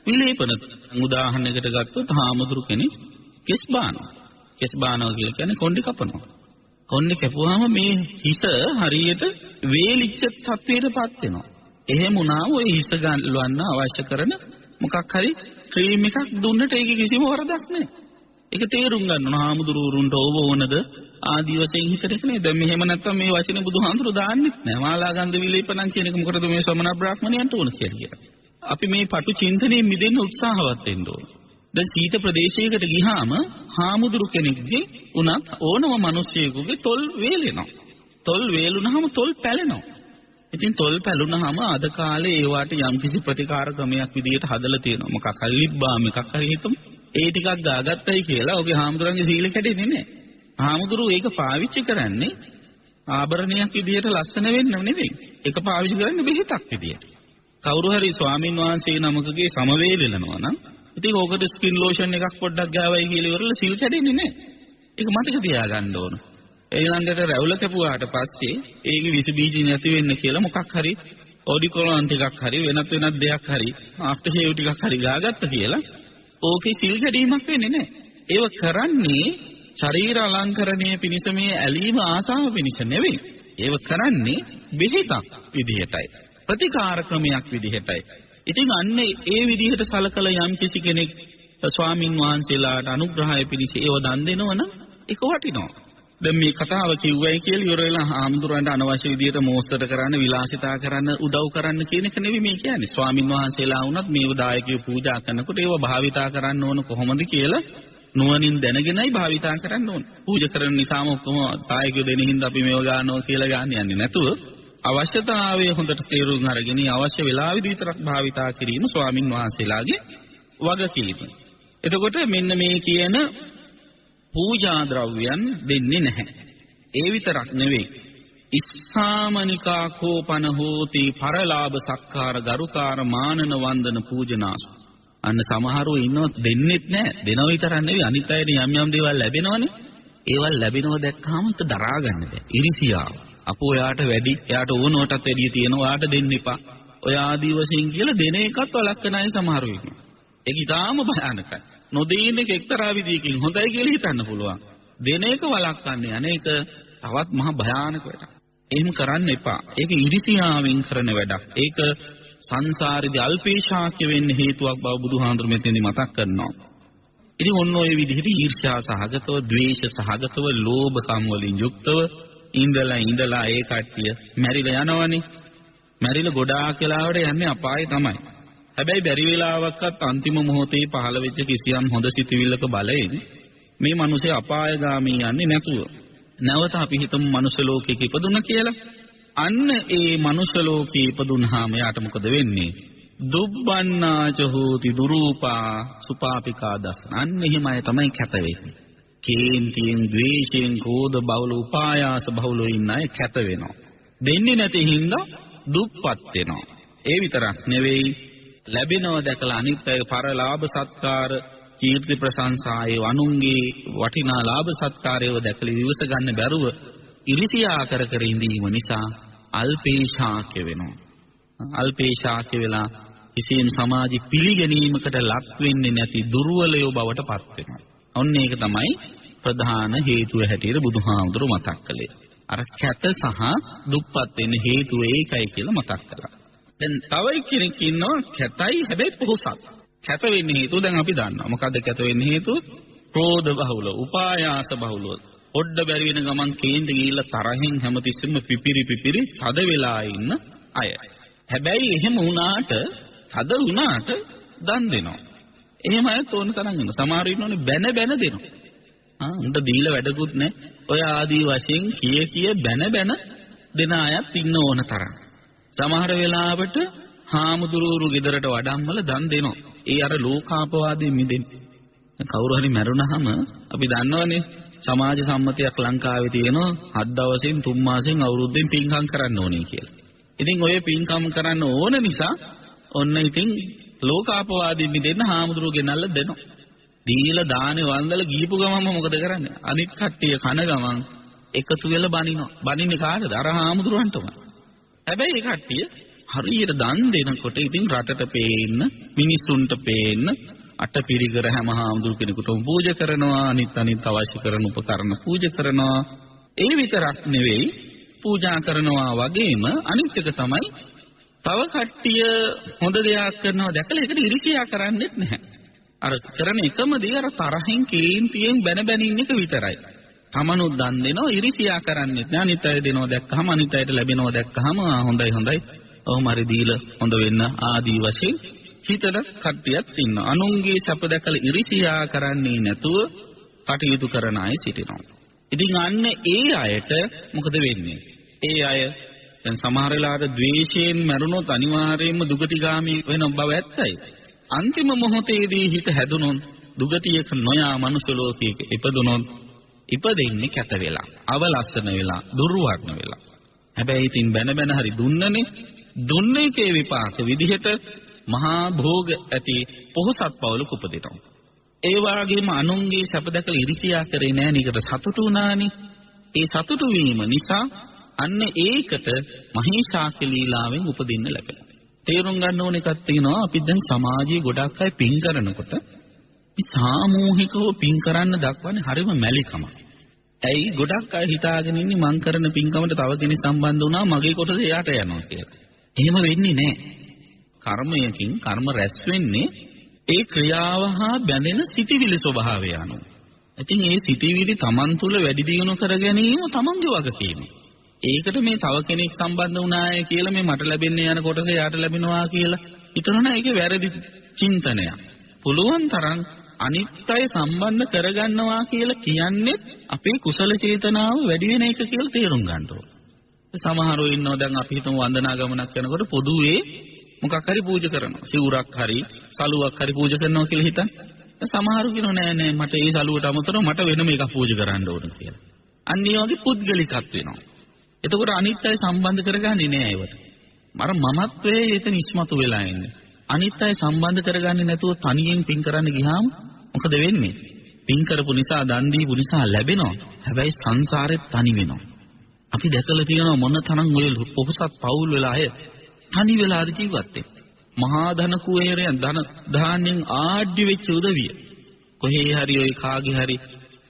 විලේපන. උදාහරණයකට ගත්තොත් හාමුදුරු කෙනෙක් කෙස් බානවා. කෙස් බානවා කියලා කියන්නේ කොණ්ඩේ කපනවා. කොණ්ඩේ කැපුවාම මේ හිස හරියට වේලිච්ච තත්ත්වයටපත් වෙනවා. එහෙම වුණාම ওই හිස ගන්නවන්න අවශ්‍ය කරන මොකක් හරි ක්‍රීම් එකක් දුන්නට ඒක කිසිම වරදක් නැහැ. ඒක තේරුම් ගන්න ඕන හාමුදුරුවරුන්ට ඕව ඕනද ආදි වශයෙන් හිතට නේ. දැන් මෙහෙම නැත්තම් මේ වචනේ බුදුහාමුදුරු දාන්නෙත් නැහැ. මාලා ගන්ධ විලේපණම් කියන එක මොකටද මේ ශ්‍රමණ බ්‍රාහ්මණයන්ට ඕන කියලා. අපි මේ පටු චින්තනයෙන් මිදෙන්න උත්සාහවත් වෙන්න ඕන. දැන් සීත ප්‍රදේශයකට ගියාම හාමුදුරු කෙනෙක්ගේ උනත් ඕනම මිනිස්සෙකුගේ තොල් වේලෙනවා. තොල් වේලුනහම තොල් පැලෙනවා. ඉතින් තොල් පැලුනහම අද කාලේ ඒවට යම්කිසි ප්‍රතිකාර ක්‍රමයක් විදියට හදලා තියෙනවා. මොකක් හරි ලිප් බාම් එකක් හරි හිතමු. ඒ ටිකක් ගාගත්තයි කියලා ඔගේ හාමුදුරන්ගේ සීල කැඩෙන්නේ නැහැ. හාමුදුරු ඒක පාවිච්චි කරන්නේ ආභරණයක් විදියට ලස්සන වෙන්න නෙවෙයි. ඒක පාවිච්චි කරන්නේ බෙහෙතක් විදියට. කවුරු හරි ස්වාමින් වහන්සේ නමකගේ සමවේලෙනවා නම් ඉතින් ඕකට ස්කින් ලෝෂන් එකක් පොඩ්ඩක් ගාවයි කියලා ඉවරලා සීල් කැඩෙන්නේ නැහැ. ඒක මතක තියාගන්න ඕන. ඊළඟට රැවුල කැපුවාට පස්සේ ඒකේ විස බීජ නැති වෙන්න කියලා මොකක් හරි ඔඩිකොලොන් ටිකක් හරි වෙනත් දෙයක් හරි ආෆ්ටර් ෂේව් ටිකක් හරි ගාගත්ත කියලා ඕකේ සීල් කැඩීමක් වෙන්නේ නැහැ. ඒව කරන්නේ ශරීර අලංකරණයේ පිණිස මේ ඇලීම ආසාව පිණිස නෙවෙයි. ඒව කරන්නේ බෙහෙතක් විදිහටයි. ප්‍රතිකාර ක්‍රමයක් විදිහටයි. ඉතින් අන්න ඒ විදිහට සලකලා යම් කිසි කෙනෙක් ස්වාමින් වහන්සේලාට අනුග්‍රහය පිණිස ඒව දන් දෙනවනම් ඒක වටිනවා. දැන් මේ කතාව කිව්වයි කියලා ඉවර වෙලා ආම්දුරන්ට අනවශ්‍ය විදිහට මෝස්තර කරන්න, විලාසිතා කරන්න, උදව් කරන්න කියන එක නෙවෙයි මේ කියන්නේ. ස්වාමින් වහන්සේලා වුණත් මේව දායකයෝ පූජා කරනකොට ඒව භාවිතා කරන්න ඕන කොහොමද කියලා නුවණින් දැනගෙනයි භාවිතා කරන්න ඕන. පූජා කරන නිසාම ඔක්කොම දායකයෝ දෙන හින්දා අපි මේව ගන්නවා කියලා ගන්න යන්නේ නැතුව අවශ්‍යතාවය හොඳට තේරුම් අරගෙන අවශ්‍ය වෙලාවෙදි විතරක් භාවිතා කිරීම ස්වාමින් වහන්සේලාගේ වගකීම. එතකොට මෙන්න මේ කියන පූජා ද්‍රව්‍යයන් දෙන්නේ නැහැ. ඒ විතරක් නෙවෙයි. ඉස්සාමනිකා කෝපන හෝති පරලාභ සක්කාර ගරුකාර මානන වන්දන පූජනාසු. අන්න සමහරව ඉන්නව දෙන්නෙත් නැහැ. දෙනව විතරක් නෙවෙයි අනිත් අයට යම් දේවල් ලැබෙනවනේ. ඒවල් ලැබෙනව දැක්කම ඒක දරා ගන්න බෑ. ඉරිසියාව. අපෝ ඔයාට වැඩි, එයාට ඕනෝටත් වැඩි තියෙනවා, ඔයාට දෙන්න එපා. ඔය ආදී වශයෙන් කියලා දෙන එකත් වළක්වන අය සමහරව ඉන්නවා. ඒක ඊටාම භයානකයි. නොදෙන එක එක්තරා විදියකින් හොඳයි කියලා හිතන්න පුළුවන්. දෙන එක වළක්වන්නේ අනේක තවත් මහ භයානක වැඩක්. එහෙම කරන්න එපා. ඒක ඉරිසියාවෙන් කරන වැඩක්. ඒක සංසාරේදී අල්පේශාක්‍ය වෙන්න හේතුවක් බව බුදුහාඳුර මෙතෙන්දී මතක් කරනවා. ඉතින් ඔන්න ඔය විදිහට ඊර්ෂ්‍යා සහගතව, ද්වේෂ සහගතව, ලෝභකම් වලින් යුක්තව ඉඳලා ඒ කට්ටිය මැරිලා යනවනේ. මැරිලා ගොඩාක් වෙලාවට යන්නේ අපායේ තමයි. හැබැයි බැරි වෙලාවකත් අන්තිම මොහොතේ පහළ වෙච්ච කිසියම් හොඳ සිතුවිල්ලක බලයෙන් මේ මිනිස්සේ අපායගාමී යන්නේ නැතුව නැවත අපි හිතමු මනුෂ්‍ය ලෝකයක ඉපදුණා කියලා. අන්න ඒ මනුෂ්‍ය ලෝකේ ඉපදුනහම යාට මොකද වෙන්නේ? දුබ්බන්නාච හෝති දුරූපා සුපාපිකා දසන. අන්න එහෙම අය තමයි කැත වෙන්නේ. කේන්තියෙන්, ද්වේෂයෙන්, ක්‍රෝධ බහුල, උපායාස බහුල ඉන්න අය කැත වෙනවා. දෙන්නේ නැති හින්දා දුප්පත් වෙනවා. ඒ විතරක් නෙවෙයි ලැබෙනව දැකලා අනිත් අය පරලාභ සත්කාර, කීර්ති ප්‍රශංසායේ අනුන්ගේ වටිනා ලාභ සත්කාරයව දැකලා විවස ගන්න බැරුව ඉරිසියා කර ඉඳීම නිසා අල්පේශාක්‍ය වෙනවා. අල්පේශාක්‍ය වෙලා කිසියම් සමාජ පිළිගැනීමකට ලක් වෙන්නේ නැති දුර්වලයෝ බවට පත් වෙනවා. ඔන්න ඒක තමයි ප්‍රධාන හේතුව හැටියට බුදුහාමුදුරුවෝ මතක් කළේ. අර කැත සහ දුප්පත් වෙන්න හේතුව ඒකයි කියලා මතක් කළා. දැන් තව කෙනෙක් ඉන්නවා කැතයි හැබැයි පොහොසත්. කැත වෙන්නේ හේතුව දැන් අපි දන්නවා. මොකද්ද කැත වෙන්නේ හේතුව? ක්‍රෝධ බහුල, උපායාස බහුල. පොඩ්ඩ බැරි වෙන ගමන් කේන්ද ගිහිල්ලා තරහෙන් හැමතිස්සෙම පිපිරි තද වෙලා ඉන්න අය. හැබැයි එහෙම වුණාට තද වුණාට දන් දෙනවා. එහෙම අයත් ඕන තරම් ඉන්නවා. සමහර ඉන්නෝනේ බැන දෙනවා. උන්ට දීලා වැඩකුත් නැහැ. ඔය ආදී වශයෙන් කිය බැන දෙන අයත් ඉන්න ඕන තරම්. සමහර වෙලාවට හාමුදුරුවෝ ගෙදරට වඩම්මල දන් දෙනවා. ඒ අර ලෝකාපවාදයෙන් මිදෙන්න. කවුරු හරි මැරුණාම අපි දන්නවනේ සමාජ සම්මතයක් ලංකාවේ තියෙනවා 7 දවසෙන් 3 මාසෙන් අවුරුද්දෙන් පින්කම් කරන්න ඕනේ කියලා. ඉතින් ඔය පින්කම් කරන්න ඕන නිසා ඔන්න ඉතින් ලෝකාපවාදයෙන් මිදෙන්න හාමුදුරුවෝ ගෙනල්ලා දෙනවා. දීලා දානේ වන්දලා ගියපු ගමන්ම මොකද කරන්නේ? අනිත් කට්ටිය කන ගමන් එකතු වෙලා බනිනවා. බනින්නේ කාටද? අර හාමුදුරුවන්ටම. හැබැයි ඒ කට්ටිය හරියට දන් දෙනකොට ඉතින් රටට පේන්න, මිනිස්සුන්ට පේන්න අටපිරිකර හැම හාමුදුරු කෙනෙකුටම පූජා කරනවා, අනිත් අවශ්‍ය කරන උපකරණ පූජා කරනවා. ඒ විතරක් නෙවෙයි පූජා කරනවා වගේම අනිත් එක තමයි තව කට්ටිය හොඳ දෙයක් කරනවා දැකලා ඒකට ඉරිසියා කරන්නේත් නැහැ. අර කරන එකම දේ අර තරහින් කේන්තියෙන් බැන ඉන්න එක විතරයි. තමනුත් දන් දෙනවා ඉරිසියා කරන්නේත් නැහැ. අනිත් අය දෙනවා දැක්කහම අනිත් අයට ලැබෙනවා දැක්කහම හොඳයි. ඔහොම හරි දීලා හොඳ වෙන්න ආදී වශයෙන් හිතන කට්ටියක් ඉන්නවා. අනුන්ගේ සැප දැකලා ඉරිසියා කරන්නේ නැතුව කටයුතු කරන අය සිටිනවා. ඉතින් අන්න ඒ අයට මොකද වෙන්නේ? ඒ අය දැන් සමහර වෙලාවට ද්වේෂයෙන් මරුණොත් අනිවාර්යයෙන්ම දුගතිගාමී වෙන බව ඇත්තයි. අන්තිම මොහොතේදී හිත හැදුනොත් දුගතියක නොයා මනුස්ස ලෝකයක ඉපදුනොත් ඉපදෙන්නේ කැත වෙලා, අවලස්සන වෙලා, දුර්වර්ණ වෙලා. හැබැයි ඉතින් බැන හරි දුන්නනේ. දුන්න එකේ විපාක විදිහට මහා භෝග ඇති පොහොසත් පවුලක උපදිනවා. ඒ වගේම අනුන්ගේ සැප දැකලා ඉරිසියා කරේ නැහැ නේකට සතුටු වුණානේ. ඒ සතුටු වීම නිසා අන්න ඒකට මහේශාක්‍ය ලීලාවෙන් උපදින්න ලැබෙනවා. තේරුම් ගන්න ඕන එකක් තියෙනවා. අපි දැන් සමාජයේ ගොඩක් අය පින් කරනකොට මේ සාමූහිකව පින් කරන්න දක්වන්නේ හරිම මැලිකම. ඇයි ගොඩක් අය හිතාගෙන ඉන්නේ මං කරන පින්කමට තව කෙනෙක් සම්බන්ධ වුණා මගේ කොටස එයාට යනවා කියලා. එහෙම වෙන්නේ නැහැ. කර්මයකින් කර්ම රැස් වෙන්නේ ඒ ක්‍රියාව හා බැඳෙන සිටිවිලි ස්වභාවය අනුව. ඉතින් මේ සිටිවිලි Taman තුල වැඩි දියුණු කර ගැනීම Tamanගේ වගකීම. ඒකට මේ තව කෙනෙක් සම්බන්ධ වුණාය කියලා මේ මට ලැබෙන්නේ යන කොටස යාට ලැබෙනවා කියලා හිතනවා. ඒකේ වැරදි චින්තනයක්. පුළුවන් තරම් අනිත්‍යය සම්බන්ධ කරගන්නවා කියලා කියන්නේ අපේ කුසල චේතනාව වැඩි වෙන එක කියලා තේරුම් ගන්න ඕන. සමහරව ඉන්නවා දැන් අපි හිතමු වන්දනා ගමනක් යනකොට පොදුවේ මොකක් හරි පූජා කරනවා. සිවුරක් හරි සලුවක් හරි පූජා කරනවා කියලා හිතන්න. සමහරු කියනවා නෑ මට ඒ සලුවට අමතරව මට වෙනම එකක් පූජා කරන්න ඕන කියලා. අන්න ඒ වගේ පුද්ගලිකත් වෙනවා. එතකොට අනිත්‍යය සම්බන්ධ කරගන්නේ නෑ ඒවට. මමත්වයේ එතන ඉස්මතු වෙලා ඉන්නේ. අනිත්‍යය සම්බන්ධ කරගන්නේ නැතුව තනියෙන් පින් කරන්න ගියාම මොකද වෙන්නේ? පින් කරපු නිසා දන් දීපු නිසා ලැබෙනවා. හැබැයි සංසාරෙත් තනි වෙනවා. අපි දැකලා තියෙනවා මොන තරම් ඔය පොහොසත් පවුල් වල අය තනි වෙලාද ජීවත් වෙන්නේ. මහා ධන කුවේරයන් ධන ධාන්‍යයෙන් ආඩ්‍ය වෙච්ච උදවිය. කොහේ හරි ඔය කාගේ හරි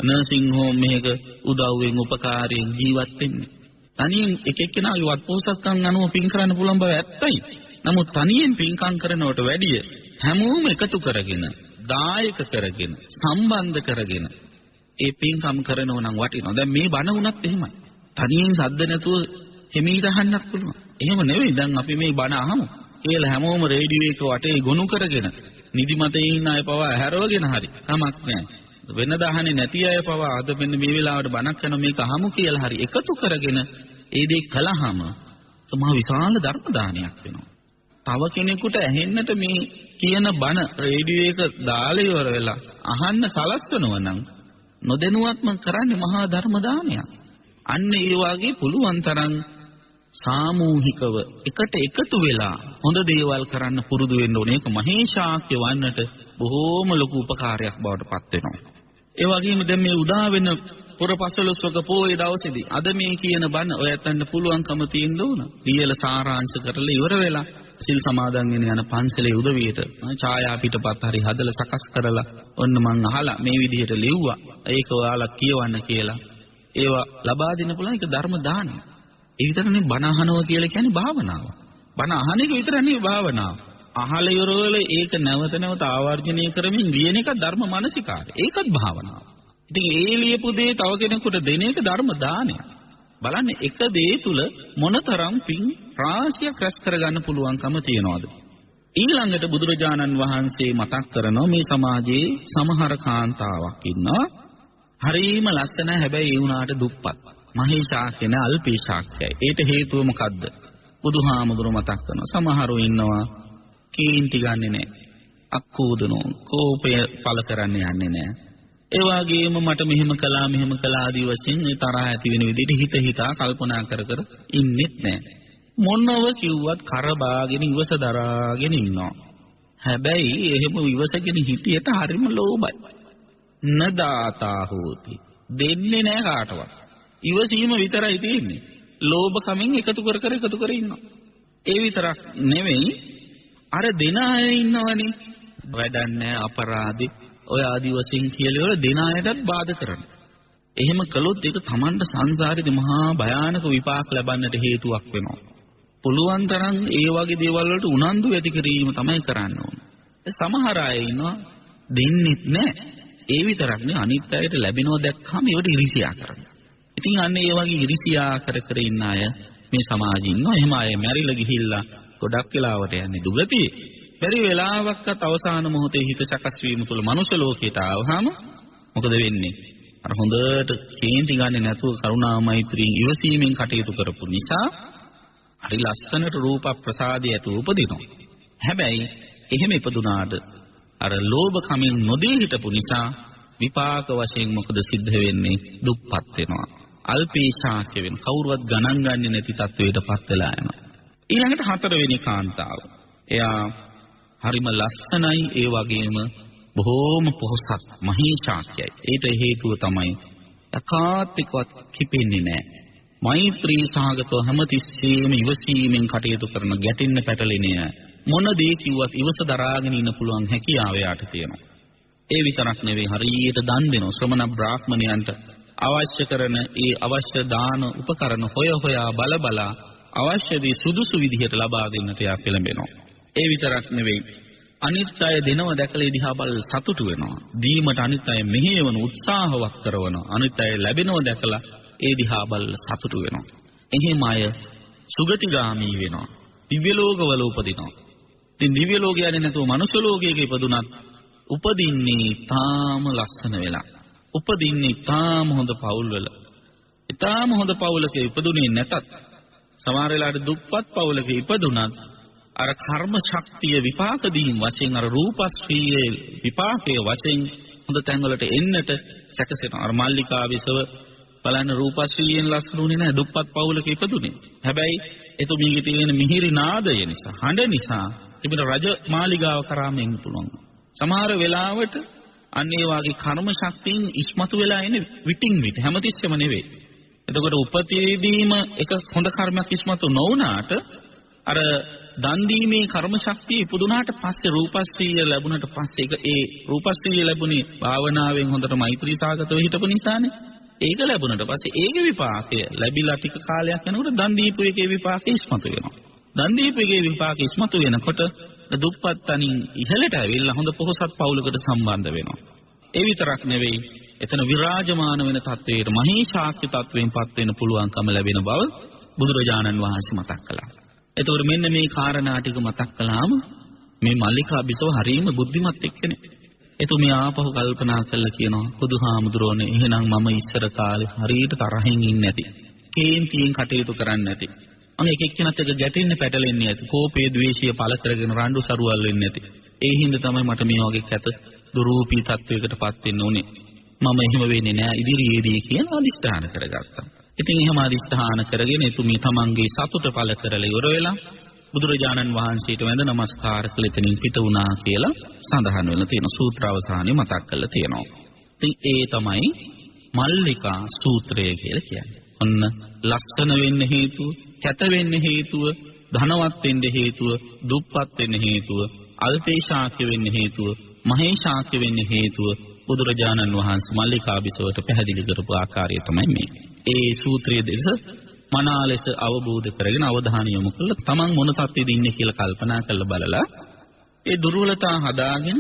නර්සිං හෝම් එකක උදව්වෙන් උපකාරයෙන් ජීවත් වෙන්නේ. තනියෙන් එක එක්කෙනාගේ වත් පොහොසත්කම් අනුව පින් කරන්න පුළුවන් බව ඇත්තයි. නමුත් තනියෙන් පින්කම් කරනවට වැඩිය හැමෝම එකතු කරගෙන, දායක කරගෙන, සම්බන්ධ කරගෙන ඒ පින්කම් කරනව නම් වටිනවා. දැන් මේ බණ වුණත් එහෙමයි. තනියෙන් සද්ද නැතුව හිමීට අහන්නත් පුළුවන්. එහෙම නෙවෙයි දැන් අපි මේ බණ අහමු කියලා හැමෝම රේඩියෝ එක වටේ ගොනු කරගෙන නිදිමතේ ඉන්න අය පවා හැරවගෙන හරි කමක් නැහැ. වෙනදා අහන්නේ නැති අය පවා අද මෙන්න මේ වෙලාවට බණක් කරන මේක අහමු කියලා හරි එකතු කරගෙන ඒ දේ කළාම මහ විශාල ධර්ම දානයක් වෙනවා. තව කෙනෙකුට ඇහෙන්නට මේ කියන බණ රේඩියෝ එක දාලා ඉවර වෙලා අහන්න සලස්වනවා නම් නොදැනුවත්ම කරන්නේ මහා ධර්ම දානයක්. අන්න ඒ වාගේ පුළුවන් තරම් සාමූහිකව එකට එකතු වෙලා හොඳ දේවල් කරන්න පුරුදු වෙන්න ඕනේ. ඒක මහේශාක්‍ය වන්නට බොහෝම ලොකු උපකාරයක් බවට පත් වෙනවා. ඒ වගේම දැන් මේ උදා වෙන පුරපසළොස්වක පොයේ දවසේදී අද මේ කියන බණ ඔයයන්ට පුළුවන්කම තියෙන්න ඕන. ලියලා සාරාංශ කරලා ඉවර වෙලා සිල් සමාදන් වෙන යන පන්සලේ උදවියට ඡායා පිටපත් හරි හදලා සකස් කරලා ඔන්න මං අහලා මේ විදිහට ලිව්වා. ඒක ඔයාලා කියවන්න කියලා. ඒවා ලබා දෙන්න පුළුවන් ඒක ධර්ම දානය. ඒ විතරනේ බණ අහනවා කියලා කියන්නේ භාවනාව. බණ අහන එක විතර නෙවෙයි භාවනාව. අහල ඉවරවල ඒක නැවත නැවත ආවර්ජනය කරමින් ලියන එක ධර්ම මානසිකාරය. ඒකත් භාවනාව. ඉතින් ඒ ලියපු දේ තව කෙනෙකුට දෙන එක ධර්ම දානය. බලන්න එක දේ තුල මොනතරම් පින් රාශියක් රැස් කරගන්න පුළුවන්කම තියනවාද? ඊළඟට බුදුරජාණන් වහන්සේ මතක් කරනවා මේ සමාජයේ සමහර කාන්තාවක් ඉන්නවා. හරීම ලස්සන හැබැයි ඒ වුණාට දුප්පත්. මහේශාක්‍ය නේ අල්පේ ශාක්‍යයි. ඒට හේතුව මොකද්ද? බුදුහාමුදුරු මතක් කරනවා. සමහරව ඉන්නවා කේන්ති ගන්නෙ නැහැ. අක්කෝදනෝ කෝපය පළ කරන්න යන්නේ නැහැ. ඒ වගේම මට මෙහෙම කළා ආදී වශයෙන් ඒ තරහ ඇති වෙන විදිහට හිතා කල්පනා කර ඉන්නෙත් නැහැ. මොනව කිව්වත් කරබාගෙන ඉවස දරාගෙන ඉන්නවා. හැබැයි එහෙම ඉවසගෙන හිටියට හරිම ලෝභයි. නදාතා හෝති. දෙන්නේ නැහැ කාටවත්. ඉවසීම විතරයි තියෙන්නේ. ලෝභකමින් එකතු කර ඉන්නවා. ඒ විතරක් නෙවෙයි අර දෙන අය ඉන්නවනේ. වැඩන්නේ අපරාධි ඔය ආදි වශයෙන් කියලා වල දෙන අයටත් බාධා කරනවා. එහෙම කළොත් ඒක Tamanට සංසාරේදී මහා භයානක විපාක ලබන්නට හේතුවක් වෙනවා. පුළුවන් තරම් ඒ වගේ දේවල් වලට උනන්දු ඇති කිරීම තමයි කරන්න ඕන. සමහර අය ඉන්නවා දෙන්නෙත් නැහැ. ඒ විතරක් නෙවෙයි අනිත් අයට ලැබෙනවා දැක්කම ඒවට ඉරිසියා කරනවා. ඉතින් අන්න ඒ වගේ ඉරිසියා කර ඉන්න අය මේ සමාජයේ ඉන්නවා. එහෙම අය මැරිලා ගිහිල්ලා ගොඩක් වෙලාවට යන්නේ දුගතියේ. බැරි වෙලාවක්වත් අවසාන මොහොතේ හිත සකස් වීම තුළ මනුෂ්‍ය ලෝකයට ආවහම මොකද වෙන්නේ? අර හොඳට කේන්ති ගන්නේ නැතුව කරුණා මෛත්‍රී ඉවසීමෙන් කටයුතු කරපු නිසා හරි ලස්සනට රූප ප්‍රසාදය ඇතුව උපදිනවා. හැබැයි එහෙම ඉපදුනාට අර ලෝභ කමින් නොදී හිටපු නිසා විපාක වශයෙන් මොකද සිද්ධ වෙන්නේ? දුක්පත් වෙනවා. අල්පේ ශාක්‍ය වෙන කවුරුවත් ගණන් ගන්නේ නැති තත්වයකටපත් වෙලා යනවා. ඊළඟට හතරවෙනි කාන්තාව. එයා හරිම ලස්සනයි ඒ වගේම බොහෝම පොහොසත් මහේශාක්‍යයි. ඒට හේතුව තමයි අකාත්තිකවත් කිපෙන්නේ නැහැ. මෛත්‍රී සහගතව හැමතිස්සෙම ඉවසීමෙන් කටයුතු කරන ගැටෙන්න පැටලෙන්නේ මොන දේ කිව්වත් ඉවස දරාගෙන ඉන්න පුළුවන් හැකියාව යාට තියෙනවා. ඒ විතරක් නෙවෙයි හරියට දන් දෙනවා ශ්‍රමණ බ්‍රාහ්මණයන්ට අවශ්‍ය කරන ඒ අවශ්‍ය දාන උපකරණ හොයා බලා අවශ්‍ය දේ සුදුසු විදිහට ලබා දෙන්නට යා පෙළඹෙනවා. ඒ විතරක් නෙවෙයි අනිත් අය දෙනව දැකලා දිහා බල සතුටු වෙනවා. දීමට අනිත් අය මෙහෙයවන උත්සාහවත් කරනවා. අනිත් අය ලැබෙනව දැකලා ඒ දිහා බල සතුටු වෙනවා. එහෙම අය සුගතිගාමී වෙනවා. දිව්‍ය ලෝකවල උපදිනවා. ඉතින් දිව්‍ය ලෝකය යන්නේ නැතුව මනුෂ්‍ය ලෝකයක ඉපදුනත් උපදින්නේ තාම ලස්සන වෙලා. උපදින්නේ තාම හොඳ පවුල්වල. ඊටාම හොඳ පවුලක ඉපදුනේ නැතත් සමහර වෙලාවට දුප්පත් පවුලක ඉපදුනත් අර කර්ම ශක්තිය විපාක දීම් වශයෙන් අර රූපස්ත්‍රියේ විපාකයේ වශයෙන් හොඳ තැන්වලට එන්නට සැකසෙනවා. අර මල්ලිකා විසව බලන්න රූපස්ත්‍රියෙන් ලස්සනුනේ නැහැ දුප්පත් පවුලක ඉපදුනේ. හැබැයි එතුමියගේ තියෙන මිහිරි නාදය නිසා හඬ නිසා තිබෙන රජ මාලිගාව කරාම එන්න පුළුවන්. සමහර වෙලාවට අන්න ඒ වාගේ කර්ම ශක්තියින් ඉස්මතු වෙලා එන විටින් විට හැමතිස්සෙම නෙවෙයි. එතකොට උපතේදීම එක හොඳ කර්මයක් ඉස්මතු නොවුනාට අර දන් දීමේ කර්ම ශක්තිය ඉපදුනාට පස්සේ රූපස්ත්‍රිය ලැබුණට පස්සේ ඒ රූපස්ත්‍රිය ලැබුණේ භාවනාවෙන් හොඳට මෛත්‍රී සාගතව හිටපු නිසානේ. ඒක ලැබුණට පස්සේ ඒකේ විපාකය ලැබිලා ටික කාලයක් යනකොට දන් දීපු එකේ විපාකය ඉස්මතු වෙනවා. දන් දීපු එකේ විපාකය ඉස්මතු වෙනකොට දුප්පත් තනින් ඉහළට ඇවිල්ලා හොඳ පොහොසත් පවුලකට සම්බන්ධ වෙනවා. ඒ විතරක් නෙවෙයි එතන විරාජමාන වෙන තත්වයට මහේශාක්‍ය තත්වයෙන්පත් වෙන්න පුළුවන්කම ලැබෙන බව බුදුරජාණන් වහන්සේ මතක් කළා. එතකොට මෙන්න මේ කාරණා ටික මතක් කළාම මේ මල්ලිකා බිසව හරීම බුද්ධිමත් එක්කනේ. එතුමිය ආපහු කල්පනා කළා කියනවා බුදුහාමුදුරනේ එහෙනම් මම ඉස්සර කාලේ හරියට තරහින් ඉන්නේ නැති. කේන්තියෙන් කටයුතු කරන්නේ නැති. අනේ එක එක්කෙනත් එක ගැටෙන්න පැටලෙන්නේ නැති. කෝපයේ ද්වේෂය පළ කරගෙන රණ්ඩු සරුවල් වෙන්නේ නැති. ඒ හින්දා තමයි මට මේ වගේ කැත දුරූපී තත්වයකටපත් වෙන්න උනේ. මම එහෙම වෙන්නේ නෑ ඉදිරියේදී කියන අදිෂ්ඨාන කරගත්තා. ඉතින් එහෙම අදිෂ්ඨාන කරගෙන එතුමිය තමන්ගේ සතුට පළ කරලා ඉවර වෙලා බුදුරජාණන් වහන්සේට වැඳ නමස්කාර කළ එතනින් පිට වුණා කියලා සඳහන් වෙලා තියෙන සූත්‍ර අවසානයේ මතක් කරලා තියෙනවා. ඉතින් ඒ තමයි මල්ලිකා සූත්‍රය කියලා කියන්නේ. ඔන්න ලස්සන වෙන්න හේතුව, කැත වෙන්න හේතුව, ධනවත් වෙන්න හේතුව, දුප්පත් වෙන්න හේතුව, අල්පේශාක්‍ය වෙන්න හේතුව, මහේශාක්‍ය වෙන්න හේතුව බුදුරජාණන් වහන්සේ මල්ලිකා බිසවට පැහැදිලි කරපු ආකාරය තමයි මේ. ඒ සූත්‍රයේ දෙස මනා ලෙස අවබෝධ කරගෙන අවධානය යොමු කළා තමන් මොන තත්ත්වෙද ඉන්නේ කියලා කල්පනා කරලා බලලා ඒ දුර්වලතා හදාගෙන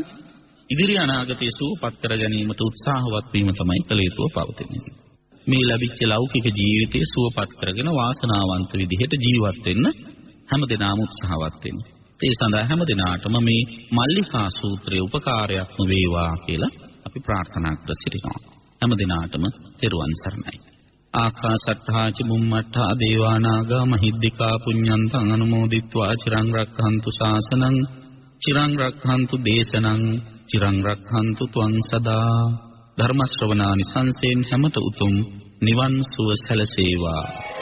ඉදිරි අනාගතයේ සුවපත් කර ගැනීමට උත්සාහවත් වීම තමයි කළ යුතුව පවතින්නේ. මේ ලැබිච්ච ලෞකික ජීවිතයේ සුවපත් කරගෙන වාසනාවන්ත විදිහට ජීවත් වෙන්න හැමදෙනාම උත්සාහවත් වෙන්න. ඒ සඳහා හැමදෙනාටම මේ මල්ලිකා සූත්‍රයේ උපකාරයක්ම වේවා කියලා අපි ප්‍රාර්ථනා කර සිටිනවා. හැමදෙනාටම තෙරුවන් සරණයි. ආකාසට්ඨා ච බුම්මට්ඨා දේවානාගා මහිද්దికා පුඤ්ඤන්තං අනුමෝදිත්වා චිරං රක්ඛන්තු ශාසනං චිරං රක්ඛන්තු දේශනං චිරං රක්ඛන්තු ත්වං සදා. ධර්ම ශ්‍රවණානිසංසයෙන් හැමත උතුම් නිවන් සුව සැලසේවා.